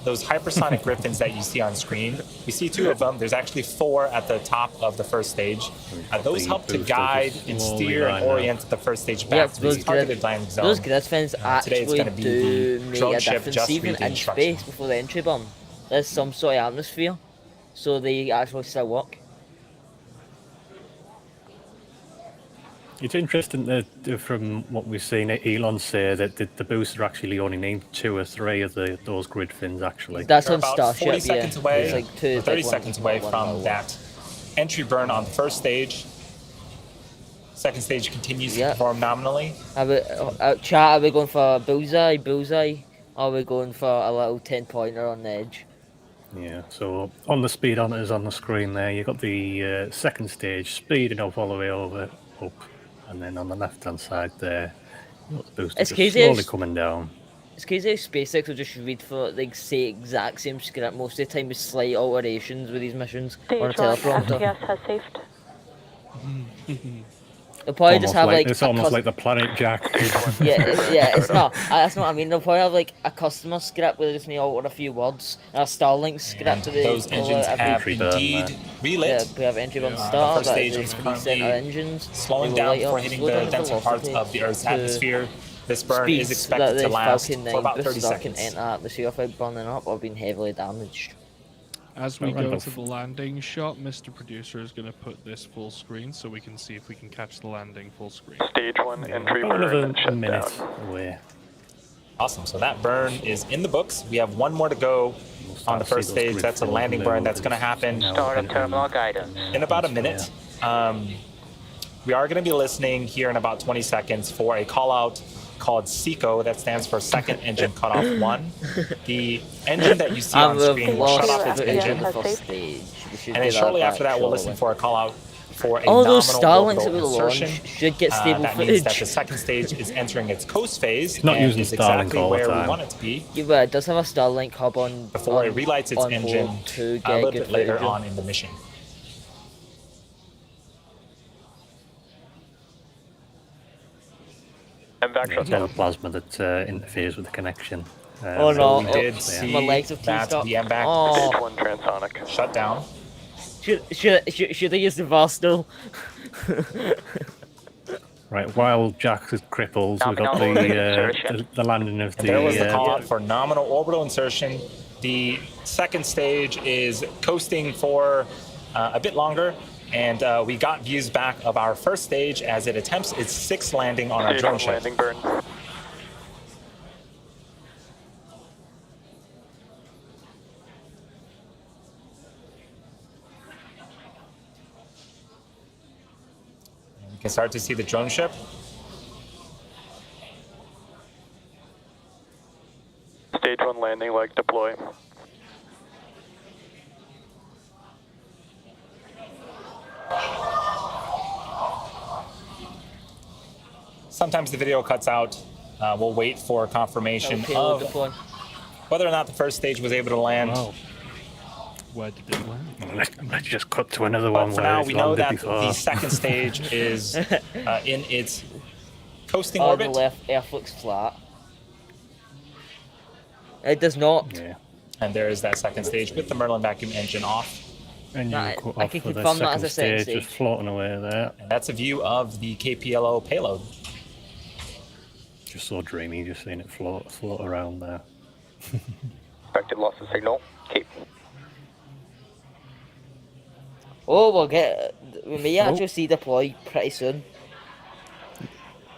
Speaker 5: those hypersonic griffins that you see on screen. We see 2 of them. There's actually 4 at the top of the first stage. Those
Speaker 2: The
Speaker 5: help to
Speaker 2: boosters
Speaker 5: guide
Speaker 2: just
Speaker 5: and
Speaker 2: slowly
Speaker 5: steer and
Speaker 2: line up.
Speaker 5: orient the first stage
Speaker 1: Yeah,
Speaker 5: back to the targeted landing zone.
Speaker 1: those grid fins
Speaker 5: Today it's
Speaker 1: actually
Speaker 5: gonna be
Speaker 1: do
Speaker 5: the
Speaker 1: make
Speaker 5: drone
Speaker 1: a
Speaker 5: ship
Speaker 1: difference,
Speaker 5: just
Speaker 1: even
Speaker 5: read the
Speaker 1: in
Speaker 5: instructions.
Speaker 1: space before the entry burn. There's some sort of atmosphere, so they actually still work.
Speaker 2: It's interesting that from what we've seen, Elon say that the booster actually only needs 2 or 3 of those grid fins. Actually,
Speaker 1: That's
Speaker 5: We're
Speaker 1: on
Speaker 5: about
Speaker 1: Starship.
Speaker 5: 40 seconds away,
Speaker 1: It's like 2
Speaker 5: or 30
Speaker 1: big ones,
Speaker 5: seconds away
Speaker 1: one
Speaker 5: from
Speaker 1: little one.
Speaker 5: that entry burn on the first stage. Second stage continues to
Speaker 1: Yep.
Speaker 5: perform nominally.
Speaker 1: Chat, are we going for a bullseye? Or are we going for a little 10-pointer on the edge?
Speaker 2: yeah. So on the speedometers on the screen there, you've got the second stage speeding up all the way up, and then on the left-hand side there, you've got the booster
Speaker 1: It's
Speaker 2: just
Speaker 1: crazy,
Speaker 2: slowly
Speaker 1: it's-
Speaker 2: coming down.
Speaker 1: It's crazy how SpaceX will just read for like say exact same script most of the time with slight alterations with these missions on a
Speaker 6: Stage 1,
Speaker 1: teleprompter.
Speaker 6: FPS has saved.
Speaker 1: They'll probably just have like
Speaker 2: it's
Speaker 1: a
Speaker 2: almost like the Planet Jack.
Speaker 1: yeah, it's not. That's not what I mean. They'll probably have like a customer script where they just need to alter a few words, and a Starlink script where they
Speaker 5: Those
Speaker 1: pull
Speaker 5: engines
Speaker 1: out
Speaker 5: have
Speaker 2: Entry burn
Speaker 5: indeed
Speaker 2: there.
Speaker 5: relit.
Speaker 1: Yeah, we have entry on
Speaker 3: Yeah.
Speaker 1: the
Speaker 3: The
Speaker 1: start.
Speaker 5: first
Speaker 1: That
Speaker 5: stage
Speaker 1: is
Speaker 5: is
Speaker 1: the
Speaker 5: currently
Speaker 1: center engines.
Speaker 5: slowing
Speaker 1: They will
Speaker 5: down
Speaker 1: light
Speaker 5: before
Speaker 1: up,
Speaker 5: hitting
Speaker 1: slow
Speaker 5: the
Speaker 1: down
Speaker 5: denser parts
Speaker 1: velocity
Speaker 5: of the Earth's
Speaker 1: to
Speaker 5: atmosphere. This burn is
Speaker 1: speeds
Speaker 5: expected
Speaker 1: that
Speaker 5: to
Speaker 1: the
Speaker 5: last
Speaker 1: Falcon
Speaker 5: for
Speaker 1: 9
Speaker 5: about 30
Speaker 1: booster can
Speaker 5: seconds.
Speaker 1: enter atmosphere without burning up or being heavily damaged.
Speaker 3: As we
Speaker 2: Around
Speaker 3: go
Speaker 2: about
Speaker 3: to the landing shot, Mr. Producer is going to put this full screen so we can see if we can catch the landing full screen.
Speaker 4: Stage 1
Speaker 2: Yeah,
Speaker 4: entry
Speaker 2: about
Speaker 4: burn
Speaker 2: another
Speaker 4: and shut
Speaker 2: minute
Speaker 4: down.
Speaker 2: away.
Speaker 5: Awesome. So that burn is in the books. We have one more to go
Speaker 2: We'll
Speaker 5: on the
Speaker 2: start to see
Speaker 5: first
Speaker 2: those
Speaker 5: stage.
Speaker 2: grid
Speaker 5: That's a
Speaker 2: fills
Speaker 5: landing burn that's going to
Speaker 2: loads
Speaker 5: happen
Speaker 2: now
Speaker 6: Start of
Speaker 2: and-
Speaker 6: terminal
Speaker 2: and-
Speaker 6: guidance.
Speaker 5: in about a
Speaker 2: Yeah.
Speaker 5: minute. We are going to be listening here in about 20 seconds for a call out called SECO. That stands for Second Engine Cutoff 1. The engine that you see on
Speaker 1: And
Speaker 5: screen
Speaker 1: we've
Speaker 5: will shut
Speaker 1: lost
Speaker 5: off its
Speaker 6: footage
Speaker 1: footage
Speaker 6: Yeah.
Speaker 1: on
Speaker 5: engine.
Speaker 1: the
Speaker 6: Has
Speaker 1: first
Speaker 6: saved.
Speaker 1: stage. We should
Speaker 5: And then
Speaker 1: do
Speaker 5: shortly
Speaker 1: that
Speaker 5: after that, we'll
Speaker 1: shortly.
Speaker 5: listen for a call out for a
Speaker 1: All those
Speaker 5: nominal
Speaker 1: Starlinks that
Speaker 5: orbital
Speaker 1: we launched
Speaker 5: insertion.
Speaker 1: should get stable
Speaker 5: That means that the
Speaker 1: footage.
Speaker 5: second stage is entering its coast phase
Speaker 2: not
Speaker 5: and
Speaker 2: using
Speaker 5: is
Speaker 2: Starlink
Speaker 5: exactly
Speaker 2: all the
Speaker 5: where we
Speaker 2: time.
Speaker 5: want it to be
Speaker 1: Yeah, but it does have a Starlink hub on
Speaker 5: before it
Speaker 1: on-
Speaker 5: relights its
Speaker 1: on
Speaker 5: engine
Speaker 1: board to
Speaker 5: a
Speaker 1: get
Speaker 5: little
Speaker 1: good
Speaker 5: bit later
Speaker 1: footage.
Speaker 5: on in the mission.
Speaker 4: And back
Speaker 2: Yeah,
Speaker 4: shut
Speaker 2: it's all
Speaker 4: down.
Speaker 2: the plasma that interferes with the connection.
Speaker 1: Oh,
Speaker 2: So
Speaker 1: no.
Speaker 5: We
Speaker 1: Oh,
Speaker 5: did
Speaker 1: yeah.
Speaker 5: see
Speaker 1: My legs have
Speaker 5: that
Speaker 1: teased up.
Speaker 5: the MVAC
Speaker 1: Oh.
Speaker 4: Stage 1 transonic.
Speaker 5: shut down.
Speaker 1: Should I use the VAR still?
Speaker 2: Right, while Jack is crippled, we've got
Speaker 6: Nominal
Speaker 2: the
Speaker 6: insertion.
Speaker 2: the landing of
Speaker 5: And there was the
Speaker 2: the
Speaker 5: call out for nominal orbital insertion. The second stage is coasting for a bit longer, and we got views back of our first stage as it attempts its sixth landing on our
Speaker 4: Stage
Speaker 5: drone
Speaker 4: 1
Speaker 5: ship.
Speaker 4: landing burn.
Speaker 5: You can start to see the drone ship.
Speaker 4: Stage 1 landing leg deploy.
Speaker 5: Sometimes the video cuts out. We'll wait for confirmation
Speaker 1: Okay,
Speaker 5: of
Speaker 1: deploy.
Speaker 5: whether or not the first stage was able to land.
Speaker 3: Wow. Where did it land?
Speaker 2: Let's just cut to another
Speaker 5: But
Speaker 2: one
Speaker 5: for
Speaker 2: where
Speaker 5: now,
Speaker 2: it's
Speaker 5: we know
Speaker 2: landed
Speaker 5: that
Speaker 2: before.
Speaker 5: the second stage is in its coasting
Speaker 1: On the
Speaker 5: orbit.
Speaker 1: left, Earth looks flat. It does not.
Speaker 2: Yeah.
Speaker 5: And there is that second stage with the Merlin vacuum engine off.
Speaker 2: And you
Speaker 1: Right,
Speaker 2: cut
Speaker 1: I
Speaker 2: off
Speaker 1: can
Speaker 2: for the
Speaker 1: confirm that as
Speaker 2: second
Speaker 1: a second
Speaker 2: stage, just
Speaker 1: stage.
Speaker 2: floating away there.
Speaker 5: And that's a view of the KPLO payload.
Speaker 2: Just so dreamy, just seeing it float around there.
Speaker 4: Expected loss of signal. Keep.
Speaker 1: Oh, we may actually see deploy pretty soon.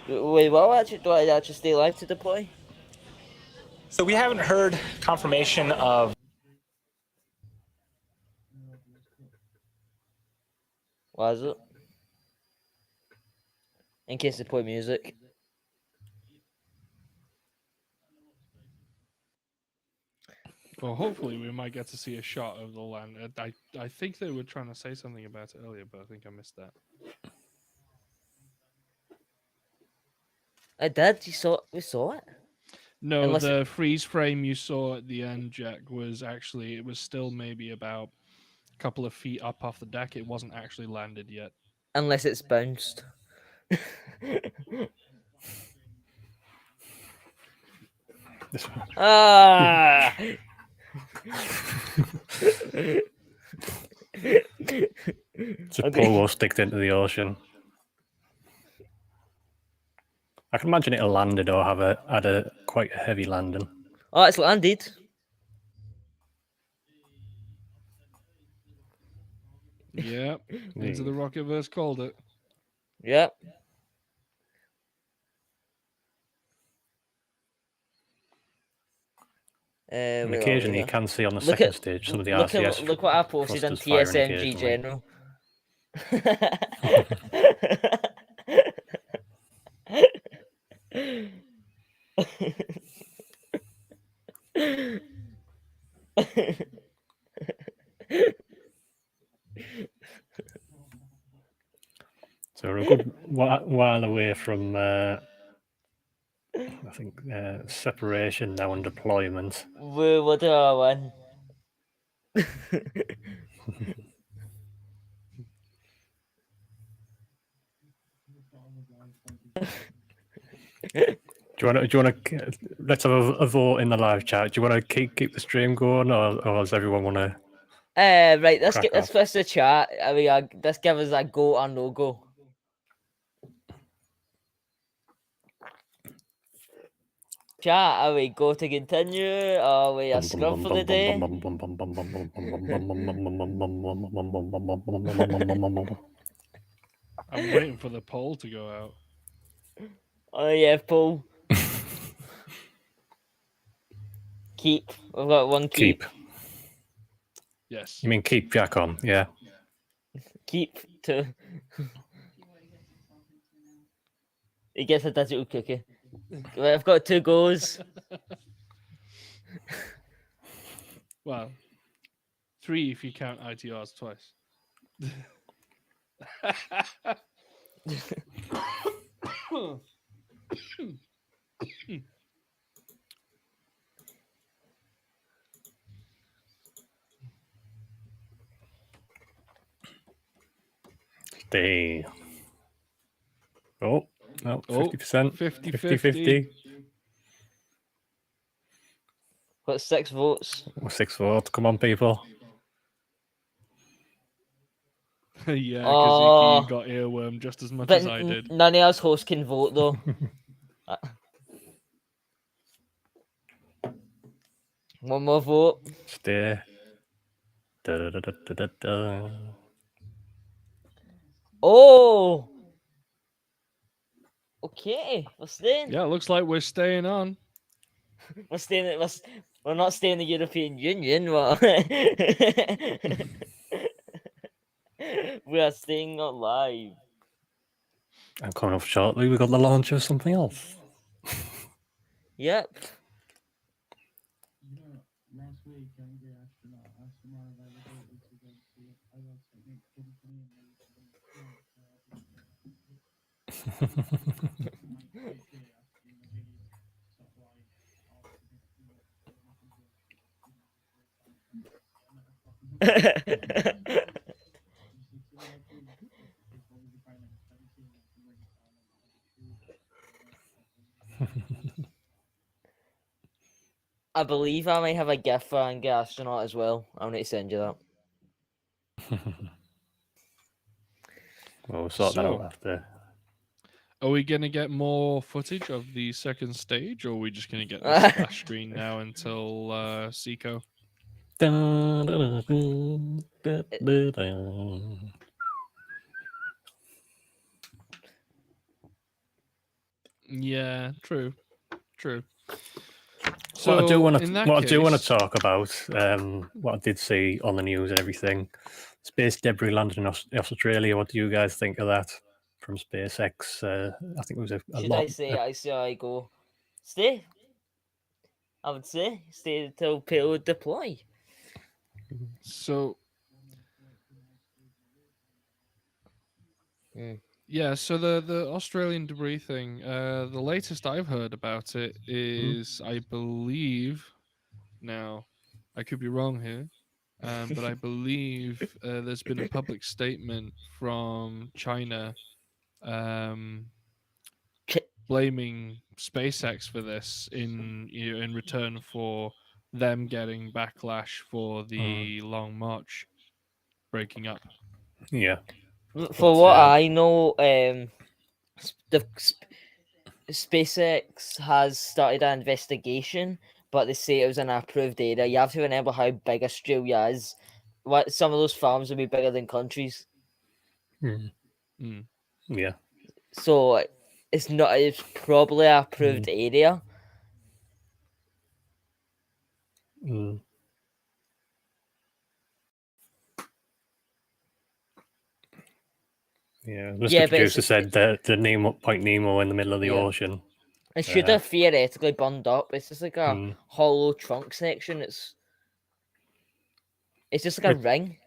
Speaker 1: We will actually, do I actually stay alive to deploy?
Speaker 5: So we haven't heard confirmation of
Speaker 1: What is it? In case they play music.
Speaker 3: Well, hopefully we might get to see a shot of the land. I think they were trying to say something about it earlier, but I think I missed that.
Speaker 1: I did. We saw it.
Speaker 3: No,
Speaker 1: Unless
Speaker 3: the freeze frame you saw at the end, Jack, was actually, it was still maybe about a couple of feet up off the deck. It wasn't actually landed yet.
Speaker 1: Unless it's bounced.
Speaker 2: This one.
Speaker 1: Ah!
Speaker 2: It's a
Speaker 1: Okay.
Speaker 2: polo sticked into the ocean. I can imagine it'll landed or had a quite a heavy landing.
Speaker 1: Oh, it's landed.
Speaker 3: Yep, Into the Rocketverse called it.
Speaker 1: Yep.
Speaker 2: And
Speaker 1: where are
Speaker 2: occasionally
Speaker 1: we
Speaker 2: you
Speaker 1: here?
Speaker 2: can see on the
Speaker 1: Look
Speaker 2: second
Speaker 1: at
Speaker 2: stage some of the
Speaker 1: look
Speaker 2: RCS
Speaker 1: at look what I posted on
Speaker 2: thrusters firing
Speaker 1: TSMG
Speaker 2: occasionally.
Speaker 1: General.
Speaker 2: So we're a good while away from, I think, separation now and deployment.
Speaker 1: What do I win?
Speaker 2: Do you want to let's have a vote in the live chat? Do you want to keep the stream going, or does everyone want to?
Speaker 1: Right, let's
Speaker 2: Crack off.
Speaker 1: fix the chat. Let's give us a go or no go. Chat, are we go to continue? Or are we a scrub for the day?
Speaker 3: I'm waiting for the poll to go out.
Speaker 1: Oh yeah, Paul. Keep. We've got one keep.
Speaker 3: Yes.
Speaker 2: You mean keep Jack on? Yeah.
Speaker 1: Keep to. He gets a digital cookie. Right, I've got 2 goes.
Speaker 3: Well, 3 if you count ITRs twice.
Speaker 2: Stay. Oh, no, 50%.
Speaker 3: 50-50.
Speaker 1: Got 6 votes.
Speaker 2: 6 votes. Come on, people.
Speaker 3: Yeah,
Speaker 1: Oh.
Speaker 3: Kazuki got earworm just as much
Speaker 1: But
Speaker 3: as I did.
Speaker 1: none of us hosts can vote though. One more vote.
Speaker 2: Stay. Da-da-da-da-da-da.
Speaker 1: Oh. Okay, we're staying.
Speaker 3: Yeah, looks like we're staying on.
Speaker 1: We're staying. We're not staying in the European Union. Well, we are staying alive.
Speaker 2: I'm coming off shortly. We got the launch of something else.
Speaker 1: Yep. I believe I might have a gift for Angry Astronaut as well. I'll need to send you that.
Speaker 2: Well, we'll sort that
Speaker 3: So-
Speaker 2: out after.
Speaker 3: Are we going to get more footage of the second stage, or are we just going to get the splash screen now until Seco? Yeah, true. So
Speaker 2: What I do want
Speaker 3: in
Speaker 2: to
Speaker 3: that case-
Speaker 2: talk about, what I did see on the news and everything, space debris landed in Australia. What do you guys think of that from SpaceX? I think it was a
Speaker 1: Should
Speaker 2: lot.
Speaker 1: I say I see I go? Stay. I would say stay until payload deploy.
Speaker 3: So
Speaker 1: Mm.
Speaker 3: yeah, so the Australian debris thing, the latest I've heard about it is, I believe, now I could be wrong here, but I believe there's been a public statement from China blaming SpaceX for this in return for them getting backlash for the Long March breaking up.
Speaker 2: Yeah.
Speaker 1: For what I know, SpaceX has started an investigation, but they say it was an approved area. You have to remember how big Australia is. What some of those farms will be bigger than countries.
Speaker 2: Yeah.
Speaker 1: So it's not. It's probably an approved area.
Speaker 2: Mm. Yeah, Mr.
Speaker 1: Yeah, but
Speaker 2: Producer
Speaker 1: it's-
Speaker 2: said that the Nemo, Point Nemo in the middle of the
Speaker 1: Yeah.
Speaker 2: ocean.
Speaker 1: It should have theoretically burned up. It's just like a
Speaker 2: Mm.
Speaker 1: hollow trunk section. It's just like a ring.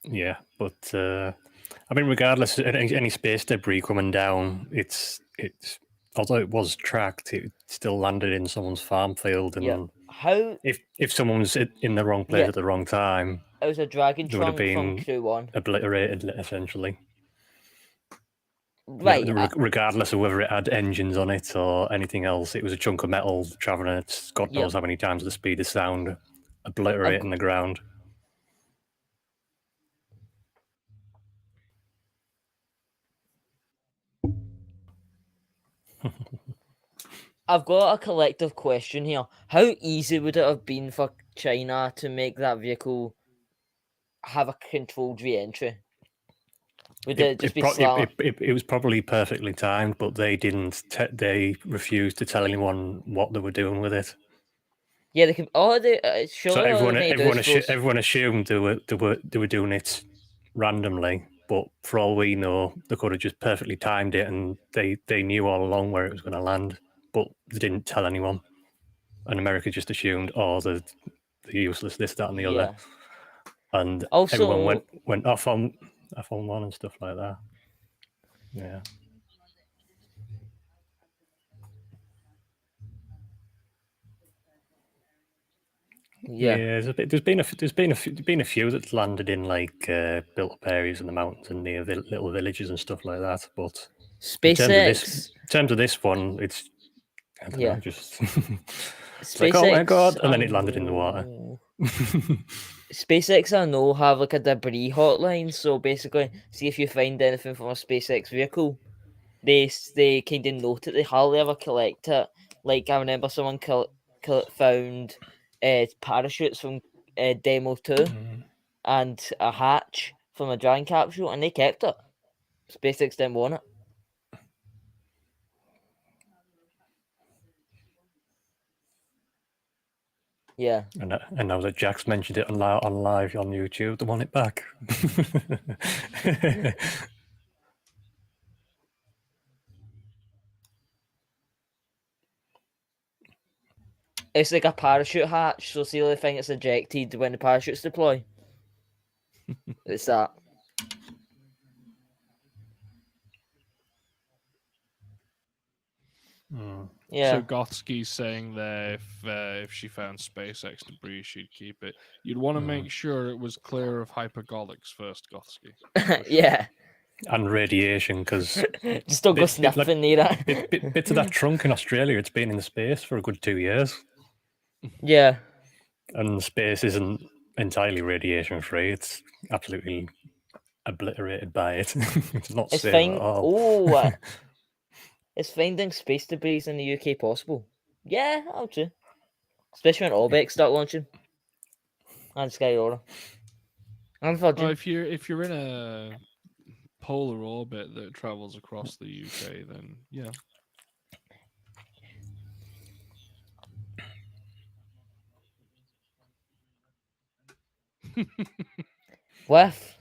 Speaker 2: Yeah, but I mean, regardless of any space debris coming down, it's although it was tracked, it still landed in someone's farm field, and
Speaker 1: Yeah. How
Speaker 2: if someone was in the wrong place
Speaker 1: Yeah.
Speaker 2: at the wrong time,
Speaker 1: it was a dragon
Speaker 2: There would have
Speaker 1: trunk from
Speaker 2: been
Speaker 1: Crew 1.
Speaker 2: obliterated essentially.
Speaker 1: Right.
Speaker 2: Regardless of whether it had engines on it or anything else, it was a chunk of metal traveling at God knows how many times the speed of sound, obliterating the ground.
Speaker 1: I've got a collective question here. How easy would it have been for China to make that vehicle have a controlled re-entry? Would it just be slower?
Speaker 2: It was probably perfectly timed, but they didn't. They refused to tell anyone what they were doing with it.
Speaker 1: Yeah, they can. Oh, they sure.
Speaker 2: So everyone assumed they were doing it randomly, but for all we know, they could have just perfectly timed it, and they knew all along where it was going to land, but they didn't tell anyone. And America just assumed, oh, they're useless, this, that, and the other, and
Speaker 1: Also,
Speaker 2: everyone went off on one and stuff like that. Yeah.
Speaker 1: Yeah.
Speaker 2: There's been a few that's landed in like built up areas in the mountains and near little villages and stuff like that. But
Speaker 1: SpaceX.
Speaker 2: in terms of this one, it's I don't know, just
Speaker 1: SpaceX,
Speaker 2: like, oh my god, and then it landed in the water.
Speaker 1: SpaceX, I know, have like a debris hotline. So basically, see if you find anything from a SpaceX vehicle, they kind of note it. They hardly ever collect it. Like I remember someone found parachutes from Demo 2 and a hatch from a Dragon capsule, and they kept it. SpaceX didn't want it. Yeah.
Speaker 2: And now that Jack's mentioned it on live on YouTube, they want it back.
Speaker 1: It's like a parachute hatch, so see the only thing it's ejected when the parachutes deploy. It's that. Yeah.
Speaker 3: So Gothski's saying there if she found SpaceX debris, she'd keep it. You'd want to make sure it was clear of hypergolics first, Gothski.
Speaker 1: Yeah.
Speaker 2: And radiation, because
Speaker 1: just don't go sniffing near it.
Speaker 2: Bits of that trunk in Australia, it's been in the space for a good 2 years.
Speaker 1: Yeah.
Speaker 2: And space isn't entirely radiation free. It's absolutely obliterated by it. It's not safe at all.
Speaker 1: Oh, is finding space debris in the UK possible? Yeah, I'll do. Especially when Orbex start launching. And Sky Aurora. And Virgin.
Speaker 3: Well, if you're in a polar orbit that travels across the UK, then yeah.
Speaker 1: With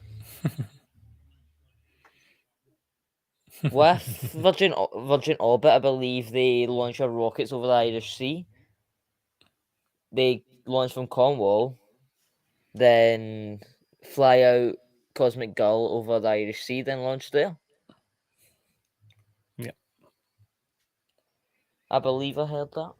Speaker 1: Virgin Orbit, I believe they launch their rockets over the Irish Sea. They launch from Cornwall, then fly out Cosmic Gull over the Irish Sea, then launch there.
Speaker 2: Yeah.
Speaker 1: I believe I heard that.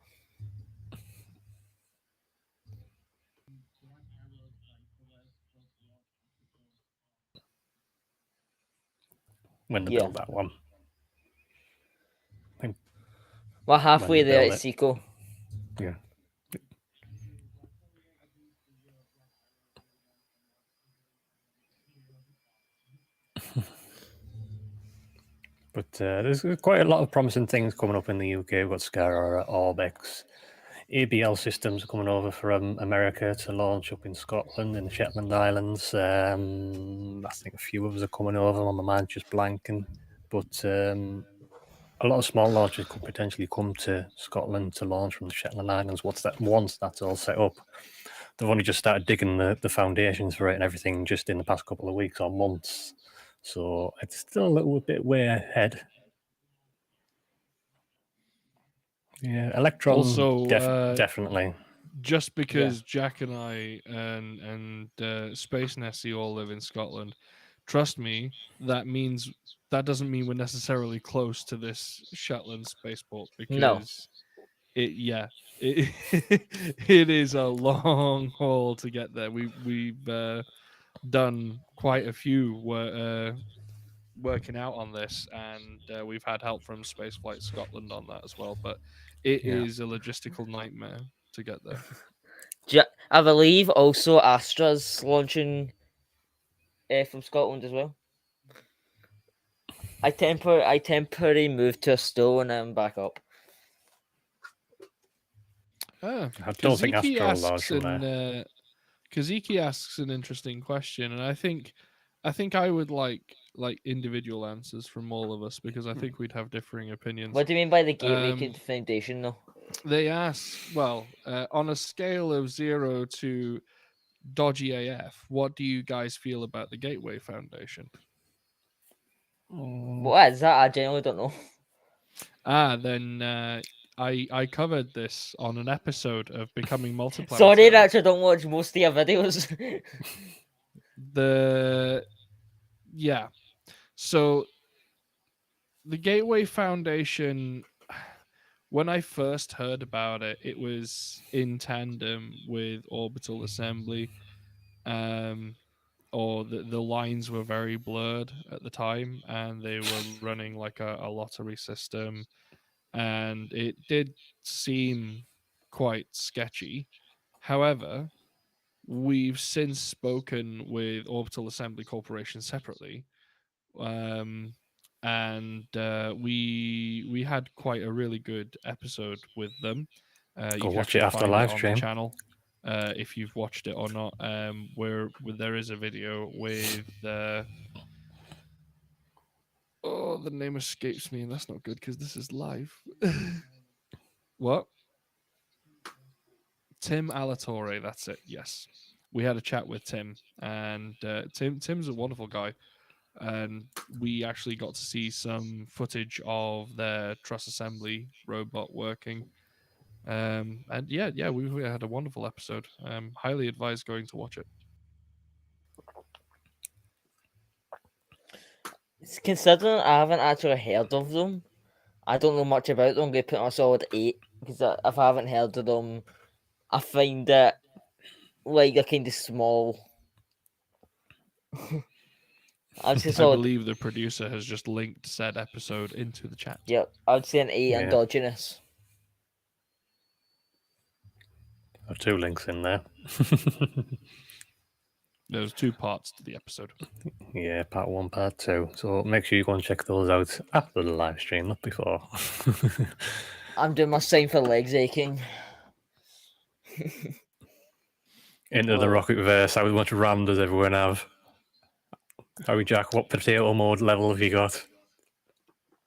Speaker 2: When they built that one.
Speaker 1: We're halfway there at Seco.
Speaker 2: Yeah. But there's quite a lot of promising things coming up in the UK. We've got Scar, Orbex, ABL systems are coming over from America to launch up in Scotland, in the Shetland Islands. I think a few of us are coming over. My mind's just blanking. But a lot of small launches could potentially come to Scotland to launch from the Shetland Islands. Once that's all set up, they've only just started digging the foundations for it and everything just in the past couple of weeks or months. So it's still a little bit way ahead. Yeah, Electron
Speaker 3: Also,
Speaker 2: definitely.
Speaker 3: Just because Jack and I and Space Nessie all live in Scotland, trust me, that doesn't mean we're necessarily close to this Shetland spaceport because it it is a long haul to get there. We've done quite a few working out on this, and we've had help from Spaceflight Scotland on that as well. But it is a logistical nightmare to get there.
Speaker 1: I believe also Astra's launching from Scotland as well. I temporarily moved to a stool and I'm back up.
Speaker 2: I don't think Astra will launch from there.
Speaker 3: Kaziki asks an interesting question, and I think I would like individual answers from all of us because I think we'd have differing opinions.
Speaker 1: What do you mean by the Gateway Foundation, though?
Speaker 3: They ask, well, on a scale of 0 to dodgy AF, what do you guys feel about the Gateway Foundation?
Speaker 1: What is that? I genuinely don't know.
Speaker 3: Then I covered this on an episode of Becoming Multiplanetary.
Speaker 1: Sorry, Rich, I don't watch most of your videos.
Speaker 3: So the Gateway Foundation, when I first heard about it, it was in tandem with Orbital Assembly, or the lines were very blurred at the time, and they were running like a lottery system, and it did seem quite sketchy. However, we've since spoken with Orbital Assembly Corporation separately, and we had quite a really good episode with them.
Speaker 2: Go watch it after live stream.
Speaker 3: Channel. If you've watched it or not, where there is a video with the name escapes me, and that's not good because this is live. What? Tim Alatorre, that's it. Yes, we had a chat with Tim, and Tim's a wonderful guy, and we actually got to see some footage of their truss assembly robot working. And we had a wonderful episode. Highly advise going to watch it.
Speaker 1: Considering I haven't actually heard of them, I don't know much about them. I'm going to put on a solid 8 because if I haven't heard of them, I find it like they're kind of small.
Speaker 3: I believe the producer has just linked said episode into the chat.
Speaker 1: Yep, I'd say an 8 endogenous.
Speaker 2: I have 2 links in there.
Speaker 3: There's 2 parts to the episode.
Speaker 2: Yeah, part 1, part 2. So make sure you go and check those out after the live stream, not before.
Speaker 1: I'm doing my sign for legs aching.
Speaker 2: Into the rocket verse. How much RAM does everyone have? Harry Jack, what potato mode level have you got?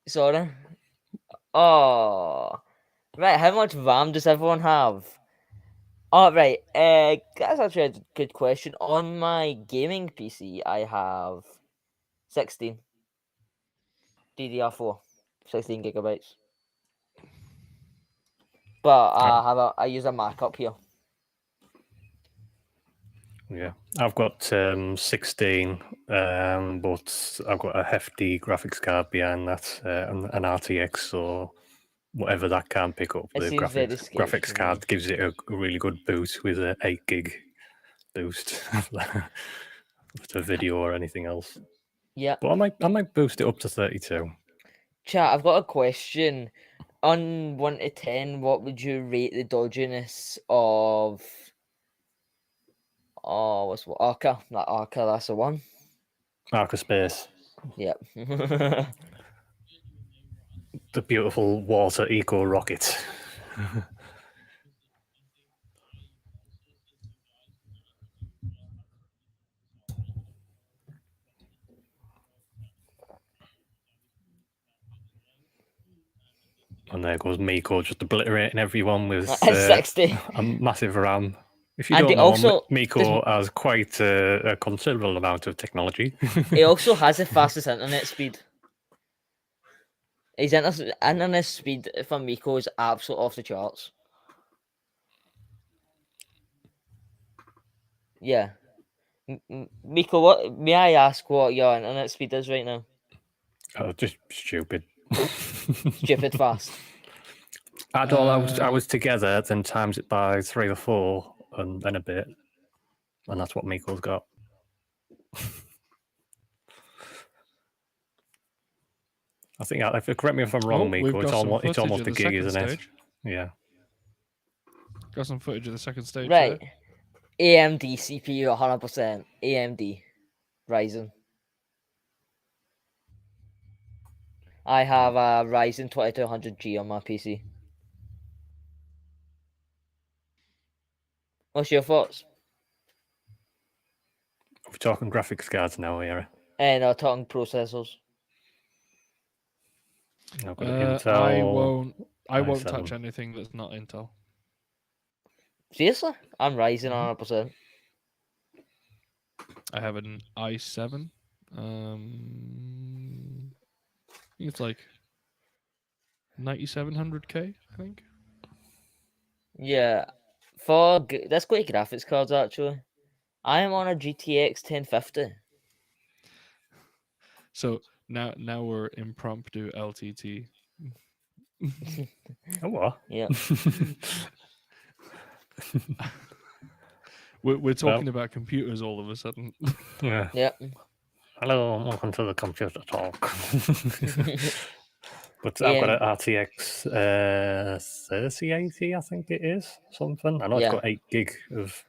Speaker 1: Sorry. Oh, right. How much RAM does everyone have? Oh, right. That's actually a good question. On my gaming PC, I have 16 DDR4, 16 gigabytes. But I use a Mac up here.
Speaker 2: Yeah, I've got 16, but I've got a hefty graphics card behind that, an RTX, so whatever that can pick up, the graphics card gives it a really good boost with an 8 gig boost to video or anything else.
Speaker 1: Yeah,
Speaker 2: but I might boost it up to 32.
Speaker 1: Chat, I've got a question. On 1 to 10, what would you rate the dodginess of? Oh, what's what? Arca? Not Arca, that's the one.
Speaker 2: Arca Space.
Speaker 1: Yep.
Speaker 2: The beautiful water eco rocket. And there goes Miko just obliterating everyone with
Speaker 1: At 60.
Speaker 2: a massive RAM. If you
Speaker 1: And
Speaker 2: don't
Speaker 1: he
Speaker 2: know,
Speaker 1: also-
Speaker 2: Miko has quite a considerable amount of technology.
Speaker 1: He also has the fastest internet speed. His internet speed for Miko is absolutely off the charts. Yeah. Miko, what may I ask what your internet speed is right now?
Speaker 2: Oh, just stupid.
Speaker 1: Stupid fast.
Speaker 2: Add all I was together, then times it by 3 or 4, and then a bit, and that's what Miko's got. I think, correct me if I'm wrong,
Speaker 3: we've
Speaker 2: Miko,
Speaker 3: got some
Speaker 2: it's
Speaker 3: footage
Speaker 2: almost
Speaker 3: of
Speaker 2: a
Speaker 3: the
Speaker 2: gig,
Speaker 3: second
Speaker 2: isn't it?
Speaker 3: stage.
Speaker 2: Yeah.
Speaker 3: Got some footage of the second stage.
Speaker 1: Right.
Speaker 3: There.
Speaker 1: AMD CPU 100%. AMD. Ryzen. I have a Ryzen 2200G on my PC. What's your thoughts?
Speaker 2: We're talking graphics cards now, here.
Speaker 1: And talking processors.
Speaker 2: I've got an Intel.
Speaker 3: I won't
Speaker 2: i7.
Speaker 3: touch anything that's not Intel.
Speaker 1: Seriously? I'm Ryzen 100%.
Speaker 3: I have an i7. I think it's like 9700K, I think.
Speaker 1: Yeah. Let's go to graphics cards actually. I am on a GTX 1050.
Speaker 3: So now we're impromptu LTT.
Speaker 2: Oh, what?
Speaker 1: Yeah.
Speaker 3: We're talking about computers all of a sudden.
Speaker 2: Yeah.
Speaker 1: Yep.
Speaker 2: Hello, welcome to the computer talk. But
Speaker 1: Yeah.
Speaker 2: I've got an RTX 3080, I think it is, something. I know
Speaker 1: Yeah.
Speaker 2: it's got 8 gig of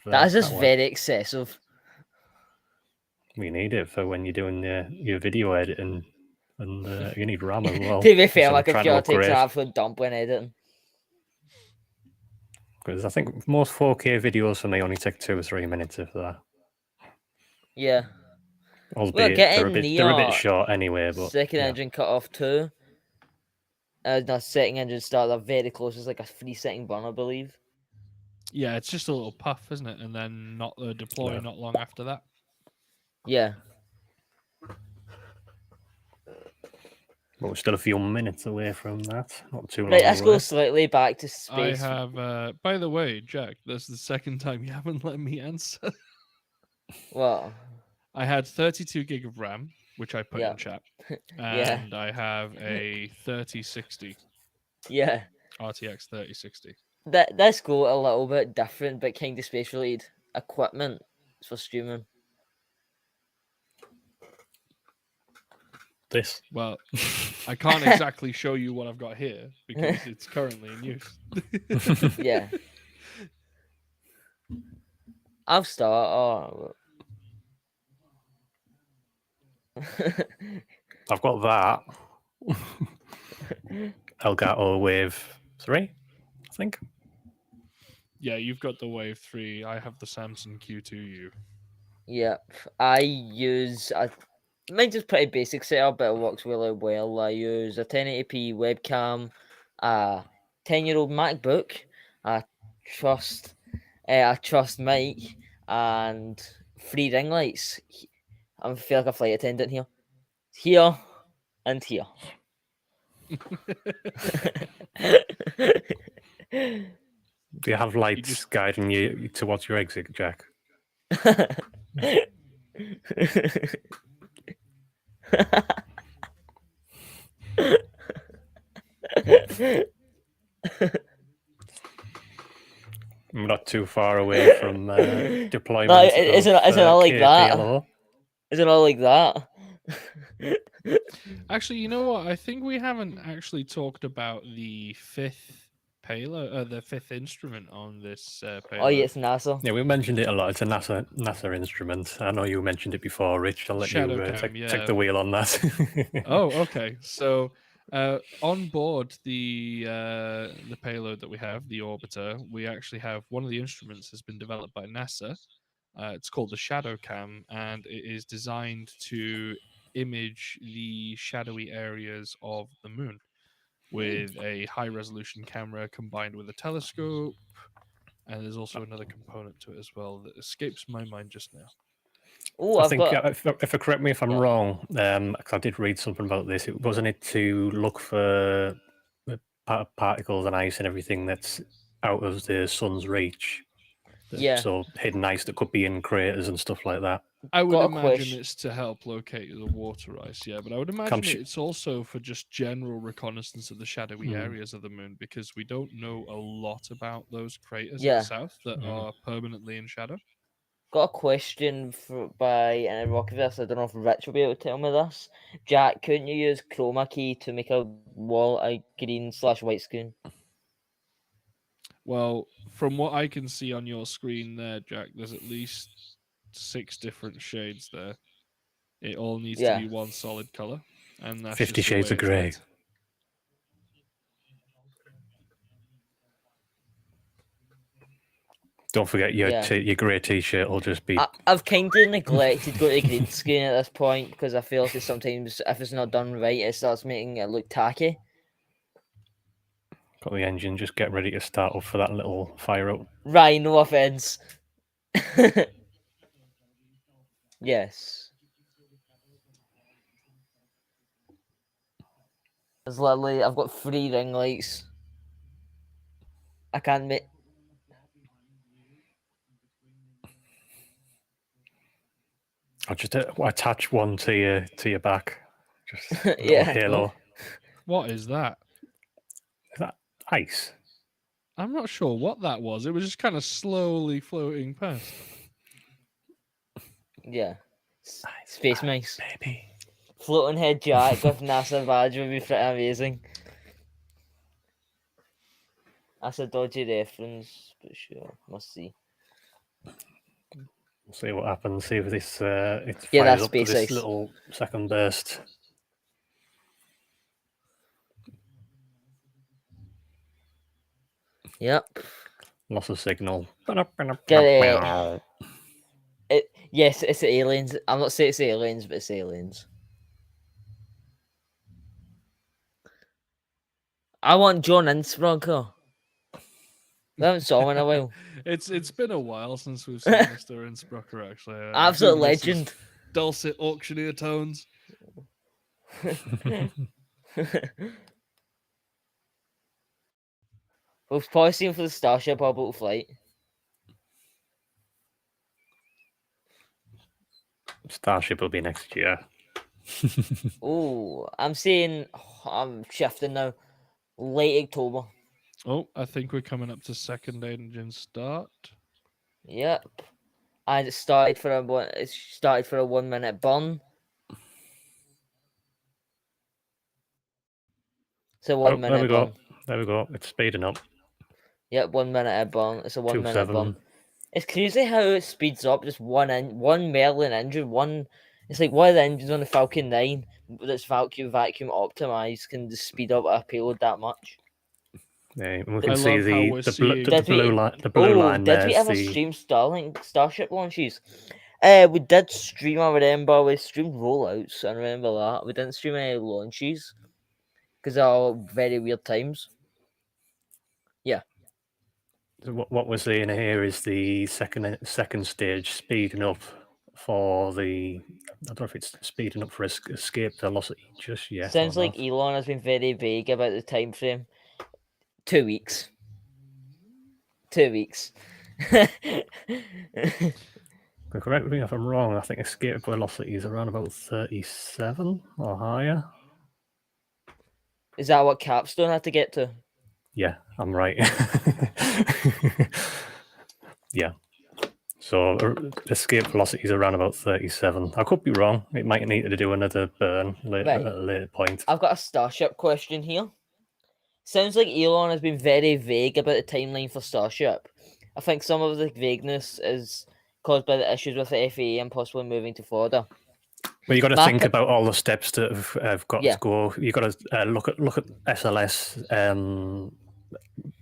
Speaker 1: That is just
Speaker 2: power.
Speaker 1: very excessive.
Speaker 2: You need it for when you're doing your video editing, and you need RAM as well.
Speaker 1: To be fair,
Speaker 2: So
Speaker 1: like
Speaker 2: I'm
Speaker 1: if
Speaker 2: trying to
Speaker 1: you're takes an
Speaker 2: upgrade,
Speaker 1: absolute dump when editing.
Speaker 2: because I think most 4K videos for me only take 2 or 3 minutes of that.
Speaker 1: Yeah.
Speaker 2: Albeit
Speaker 1: getting
Speaker 2: they're a bit
Speaker 1: near
Speaker 2: short anyway. But
Speaker 1: second
Speaker 2: yeah.
Speaker 1: engine cut off too. The second engine start are very close. It's like a 3-second burn, I believe.
Speaker 3: Yeah, it's just a little puff, isn't it? And then not deploy
Speaker 2: Yeah.
Speaker 3: not long after that.
Speaker 1: Yeah.
Speaker 2: But we're still a few minutes away from that. Not too long
Speaker 1: Right, let's go
Speaker 2: away.
Speaker 1: slightly back to
Speaker 3: I
Speaker 1: space.
Speaker 3: have. By the way, Jack, that's the second time you haven't let me answer.
Speaker 1: What?
Speaker 3: I had 32 gig of RAM, which I put
Speaker 1: Yeah.
Speaker 3: in chat,
Speaker 1: Yeah.
Speaker 3: and I have a 3060
Speaker 1: Yeah.
Speaker 3: RTX 3060.
Speaker 1: Let's go a little bit different, but kind of space related equipment for streaming.
Speaker 2: This.
Speaker 3: Well, I can't exactly show you what I've got here because it's currently in use.
Speaker 1: Yeah. I'll start. Oh.
Speaker 2: I've got that. Elgato Wave 3, I think.
Speaker 3: Yeah, you've got the Wave 3. I have the Samsung Q2U.
Speaker 1: Yep. I use mine's just pretty basic setup, but it works really well. I use a 1080p webcam, a 10-year-old MacBook, a trust mic, and 3 ring lights. I feel like a flight attendant here, and here.
Speaker 2: Do you have lights guiding you towards your exit, Jack? I'm not too far away from deployment.
Speaker 1: No, isn't it like that?
Speaker 2: KPLO.
Speaker 1: Isn't it all like that?
Speaker 3: Actually, you know what? I think we haven't actually talked about the fifth payload, the fifth instrument on this payload.
Speaker 1: Oh, yeah, it's NASA.
Speaker 2: Yeah, we mentioned it a lot. It's a NASA instrument. I know you mentioned it before, Rich. I'll let
Speaker 3: Shadow
Speaker 2: you
Speaker 3: Cam,
Speaker 2: take the wheel on that.
Speaker 3: Oh, okay. So on board the payload that we have, the orbiter, we actually have one of the instruments has been developed by NASA. It's called the Shadow Cam, and it is designed to image the shadowy areas of the moon. with a high resolution camera combined with a telescope. And there's also another component to it as well that escapes my mind just now.
Speaker 1: Oh,
Speaker 2: I
Speaker 1: I've
Speaker 2: think,
Speaker 1: got.
Speaker 2: if I correct me if I'm wrong, 'cause I did read something about this. It wasn't it to look for particles and ice and everything that's out of the sun's reach.
Speaker 1: Yeah.
Speaker 2: So hidden ice that could be in craters and stuff like that.
Speaker 3: I would
Speaker 1: Got a
Speaker 3: imagine
Speaker 1: question.
Speaker 3: it's to help locate the water ice, yeah, but I would imagine it's also for just general reconnaissance of the shadowy areas of the moon, because we don't know a lot about those craters in
Speaker 1: Yeah.
Speaker 3: the south that are permanently in shadow.
Speaker 1: Got a question by Rockiverse. I don't know if Rich will be able to tell me this. Jack, couldn't you use chroma key to make a wall a green/white screen?
Speaker 3: Well, from what I can see on your screen there, Jack, there's at least 6 different shades there. It all needs to be one solid color, and that's
Speaker 2: 50
Speaker 3: just the
Speaker 2: Shades
Speaker 3: way
Speaker 2: of
Speaker 3: it's
Speaker 2: Grey.
Speaker 3: meant.
Speaker 2: Don't forget your grey t-shirt will just be.
Speaker 1: I've kind of neglected going to green screen at this point because I feel like sometimes if it's not done right, it starts making it look tacky.
Speaker 2: Got the engine, just get ready to start up for that little fire up.
Speaker 1: Right, no offense. Yes. There's literally, I've got 3 ring lights. I can't make.
Speaker 2: I'll just attach one to your back. Just a
Speaker 1: Yeah.
Speaker 2: little halo.
Speaker 3: What is that?
Speaker 2: Is that ice?
Speaker 3: I'm not sure what that was. It was just kind of slowly floating past.
Speaker 1: Yeah. Space mice.
Speaker 2: Baby.
Speaker 1: Floating head Jack with NASA badge would be pretty amazing. That's a dodgy reference, but sure, must see.
Speaker 2: We'll see what happens. See if this it fires
Speaker 1: that's
Speaker 2: up to
Speaker 1: space
Speaker 2: this
Speaker 1: ice.
Speaker 2: little second burst.
Speaker 1: Yep.
Speaker 2: Loss of signal.
Speaker 1: Get it. Yes, it's aliens. I'm not saying it's aliens, but it's aliens. I want John Innsbrucker. We haven't saw him in a while.
Speaker 3: It's been a while since we've seen Mr. Innsbrucker, actually.
Speaker 1: Absolute
Speaker 3: Including his
Speaker 1: legend.
Speaker 3: Dulcet auctioneer tones.
Speaker 1: We've probably seen him for the Starship Orbital flight.
Speaker 2: Starship will be next year.
Speaker 1: Oh, I'm saying I'm shifting now. Late October.
Speaker 3: Oh, I think we're coming up to second engine start.
Speaker 1: Yep. And it started for a 1 minute burn. So 1 minute
Speaker 2: there we
Speaker 1: burn.
Speaker 2: go. There we go. It's speeding up.
Speaker 1: Yep, 1 minute burn. It's a 1 minute
Speaker 2: 2.7.
Speaker 1: burn. It's crazy how it speeds up. Just one Merlin engine. It's like one of the engines on the Falcon 9 that's vacuum optimized can just speed up a payload that much.
Speaker 2: Yeah, we
Speaker 3: I
Speaker 2: can see
Speaker 3: love how we're seeing-
Speaker 2: the blue line. The blue line
Speaker 1: did
Speaker 2: there
Speaker 1: we
Speaker 2: is
Speaker 1: ever
Speaker 2: the
Speaker 1: stream Starship launches? We did stream, I remember. We streamed rollouts, I remember that. We didn't stream any launches because they're all very weird times.
Speaker 2: what we're seeing here is the second stage speeding up for the. I don't know if it's speeding up for escape velocity just yet.
Speaker 1: Sounds
Speaker 2: or
Speaker 1: like
Speaker 2: not.
Speaker 1: Elon has been very vague about the time frame. 2 weeks. 2 weeks.
Speaker 2: Correct me if I'm wrong. I think escape velocity is around about 37 or higher.
Speaker 1: Is that what Capstone had to get to?
Speaker 2: Yeah, I'm right. Yeah. So escape velocity is around about 37. I could be wrong. It might need to do another burn
Speaker 1: Right.
Speaker 2: at a later point.
Speaker 1: I've got a Starship question here. Sounds like Elon has been very vague about the timeline for Starship. I think some of the vagueness is caused by the issues with the FAA and possibly moving to Florida.
Speaker 2: Well, you got to
Speaker 1: Mark
Speaker 2: think
Speaker 1: it-
Speaker 2: about all the steps that have got
Speaker 1: Yeah.
Speaker 2: to go. You got to look at SLS,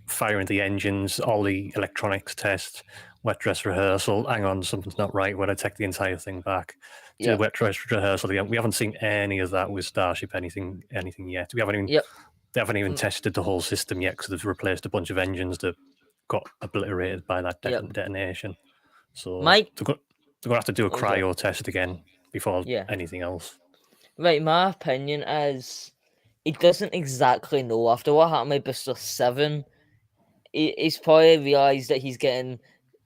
Speaker 2: firing the engines, all the electronics test, wet dress rehearsal. Hang on, something's not right. We're going to take the entire thing back. To
Speaker 1: Yeah.
Speaker 2: the wet dress rehearsal again. We haven't seen any of that with Starship anything yet. We haven't even.
Speaker 1: Yep.
Speaker 2: They haven't even tested the whole system yet because they've replaced a bunch of engines that got obliterated by that
Speaker 1: Yep.
Speaker 2: detonation. So
Speaker 1: Mike-
Speaker 2: they're going to have to do a
Speaker 1: Oh, sorry.
Speaker 2: cryo test again before
Speaker 1: Yeah.
Speaker 2: anything else.
Speaker 1: Right, my opinion is he doesn't exactly know. After what happened with Buster 7, he's probably realised that he's getting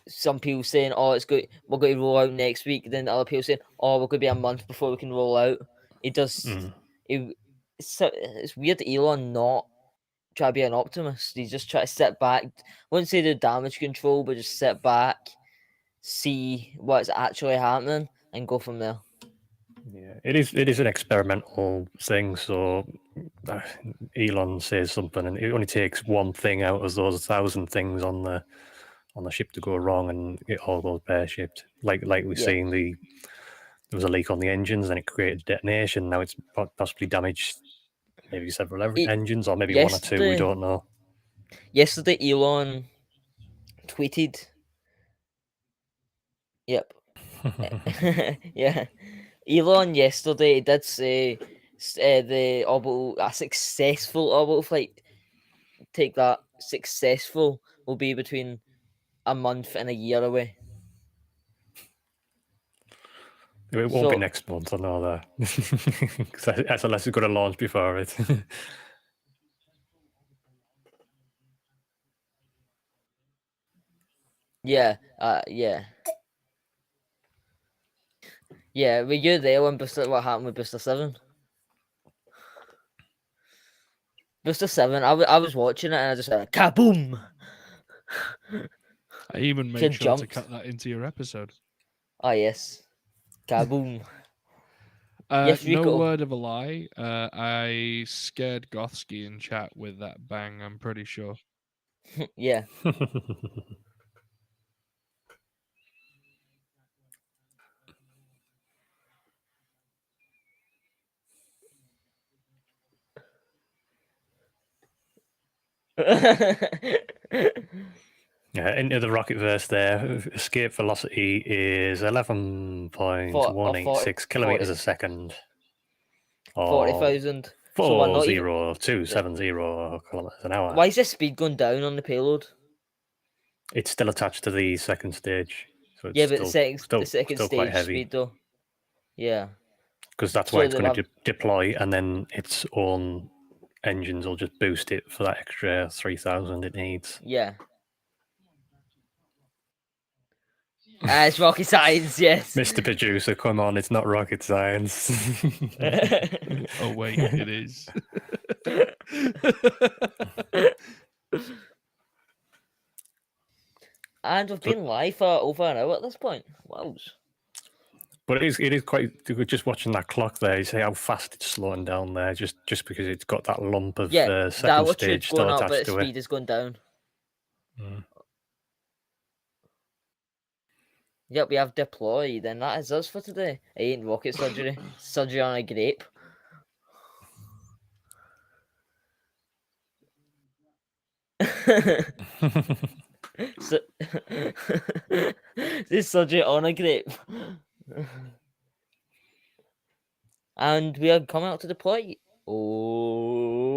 Speaker 1: some people saying, "Oh, it's good, we're going to roll out next week." Then other people saying, "Oh, we're going to be a month before we can roll out." It does. It's weird that Elon not try to be an optimist. He just try to sit back. Wouldn't say the damage control, but just sit back, see what's actually happening, and go from there.
Speaker 2: Yeah, it is an experimental thing. So Elon says something, and it only takes one thing out of those 1,000 things on the ship to go wrong, and it all goes pear-shaped. Like we've
Speaker 1: Yeah.
Speaker 2: seen, there was a leak on the engines, and it created a detonation. Now it's possibly damaged maybe several engines, or maybe one or two. We
Speaker 1: yesterday-
Speaker 2: don't know.
Speaker 1: Yesterday, Elon tweeted. Yep. Yeah. Elon yesterday did say a successful orbital flight, take that, successful, will be between a month and a year away.
Speaker 2: It won't be
Speaker 1: So-
Speaker 2: next month, I know that. 'Cause that's unless it's going to launch before it.
Speaker 1: Yeah, yeah. Yeah, were you there when what happened with Buster 7? Buster 7, I was watching it and I just went, kaboom!
Speaker 3: I even made
Speaker 1: Kid
Speaker 3: sure to
Speaker 1: jumped.
Speaker 3: cut that into your episode.
Speaker 1: Ah, yes. Kaboom. Yes,
Speaker 3: No
Speaker 1: Rico.
Speaker 3: word of a lie. I scared Gothsky in chat with that bang, I'm pretty sure.
Speaker 1: Yeah.
Speaker 2: Yeah, into the Rocketverse there. Escape velocity is 11.186 kilometers a second. Or
Speaker 1: 40,000. So we're not even...
Speaker 2: 40270 kilometers an hour.
Speaker 1: Why is the speed going down on the payload?
Speaker 2: It's still attached to the second stage. So it's
Speaker 1: Yeah, but the second
Speaker 2: still
Speaker 1: stage
Speaker 2: quite heavy.
Speaker 1: speed though. Yeah.
Speaker 2: Because that's
Speaker 1: So
Speaker 2: why it's
Speaker 1: they
Speaker 2: going to
Speaker 1: have-
Speaker 2: deploy, and then its own engines will just boost it for that extra 3,000 it needs.
Speaker 1: Yeah. It's rocket science, yes.
Speaker 2: Mr. Producer, come on, it's not rocket science.
Speaker 3: Oh, wait, it is.
Speaker 1: And we've been live for over an hour at this point. Wow.
Speaker 2: But it is quite, just watching that clock there, you see how fast it's slowing down there, just because it's got that lump of
Speaker 1: Yeah, the
Speaker 2: second
Speaker 1: altitude's
Speaker 2: stage
Speaker 1: going
Speaker 2: still
Speaker 1: up, but
Speaker 2: attached
Speaker 1: the
Speaker 2: to
Speaker 1: speed
Speaker 2: it.
Speaker 1: is going down. Yep, we have deployed, and that is us for today. It ain't rocket surgery. Surgery on a grape. So, this surgery on a grape. And we are coming out to deploy. Oh.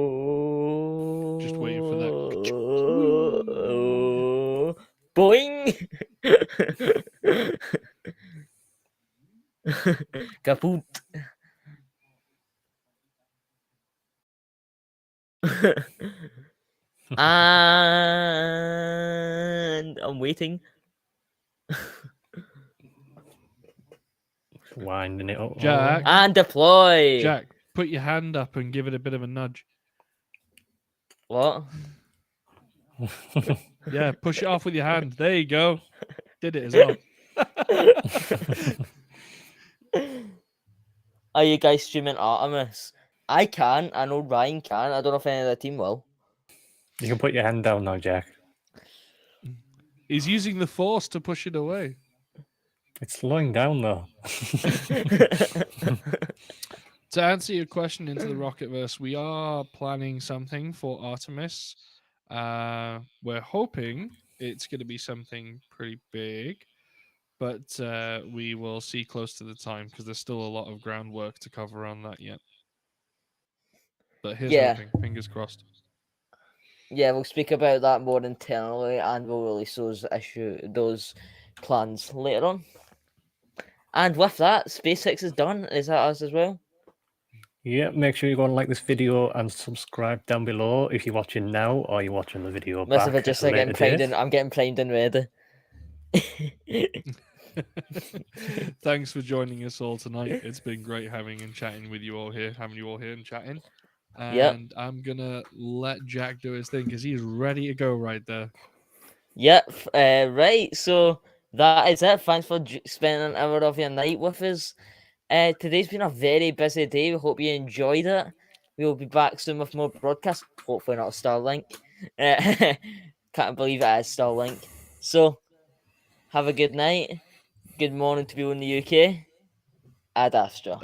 Speaker 3: Just waiting for that.
Speaker 1: Oh, boing. Kaput. And I'm waiting.
Speaker 2: Winding it up.
Speaker 3: Jack.
Speaker 1: And deploy.
Speaker 3: Jack, put your hand up and give it a bit of a nudge.
Speaker 1: What?
Speaker 3: Yeah, push it off with your hand. There you go. Did it as well.
Speaker 1: Are you guys streaming Artemis? I can. I know Ryan can. I don't know if any of the team will.
Speaker 2: You can put your hand down now, Jack.
Speaker 3: He's using the force to push it away.
Speaker 2: It's slowing down, though.
Speaker 3: To answer your question into the Rocketverse, we are planning something for Artemis. We're hoping it's going to be something pretty big, but we will see close to the time because there's still a lot of groundwork to cover on that yet. But here's
Speaker 1: Yeah.
Speaker 3: hoping. Fingers crossed.
Speaker 1: Yeah, we'll speak about that more internally, and we'll release those plans later on. And with that, SpaceX is done. Is that us as well?
Speaker 2: Yeah, make sure you go and like this video and subscribe down below if you're watching now or you're watching the video
Speaker 1: Must
Speaker 2: back
Speaker 1: have just
Speaker 2: at a
Speaker 1: getting
Speaker 2: later
Speaker 1: primed
Speaker 2: date.
Speaker 1: in. I'm getting primed and ready.
Speaker 3: Thanks for joining us all tonight. It's been great having and chatting with you all here, having you all here and chatting.
Speaker 1: Yep.
Speaker 3: And I'm gonna let Jack do his thing because he's ready to go right there.
Speaker 1: Yep. Right. So that is it. Thanks for spending an hour of your night with us. Today's been a very busy day. We hope you enjoyed it. We will be back soon with more broadcasts. Hopefully not Starlink. Can't believe it is Starlink. So have a good night. Good morning to people in the UK. Ad Astra.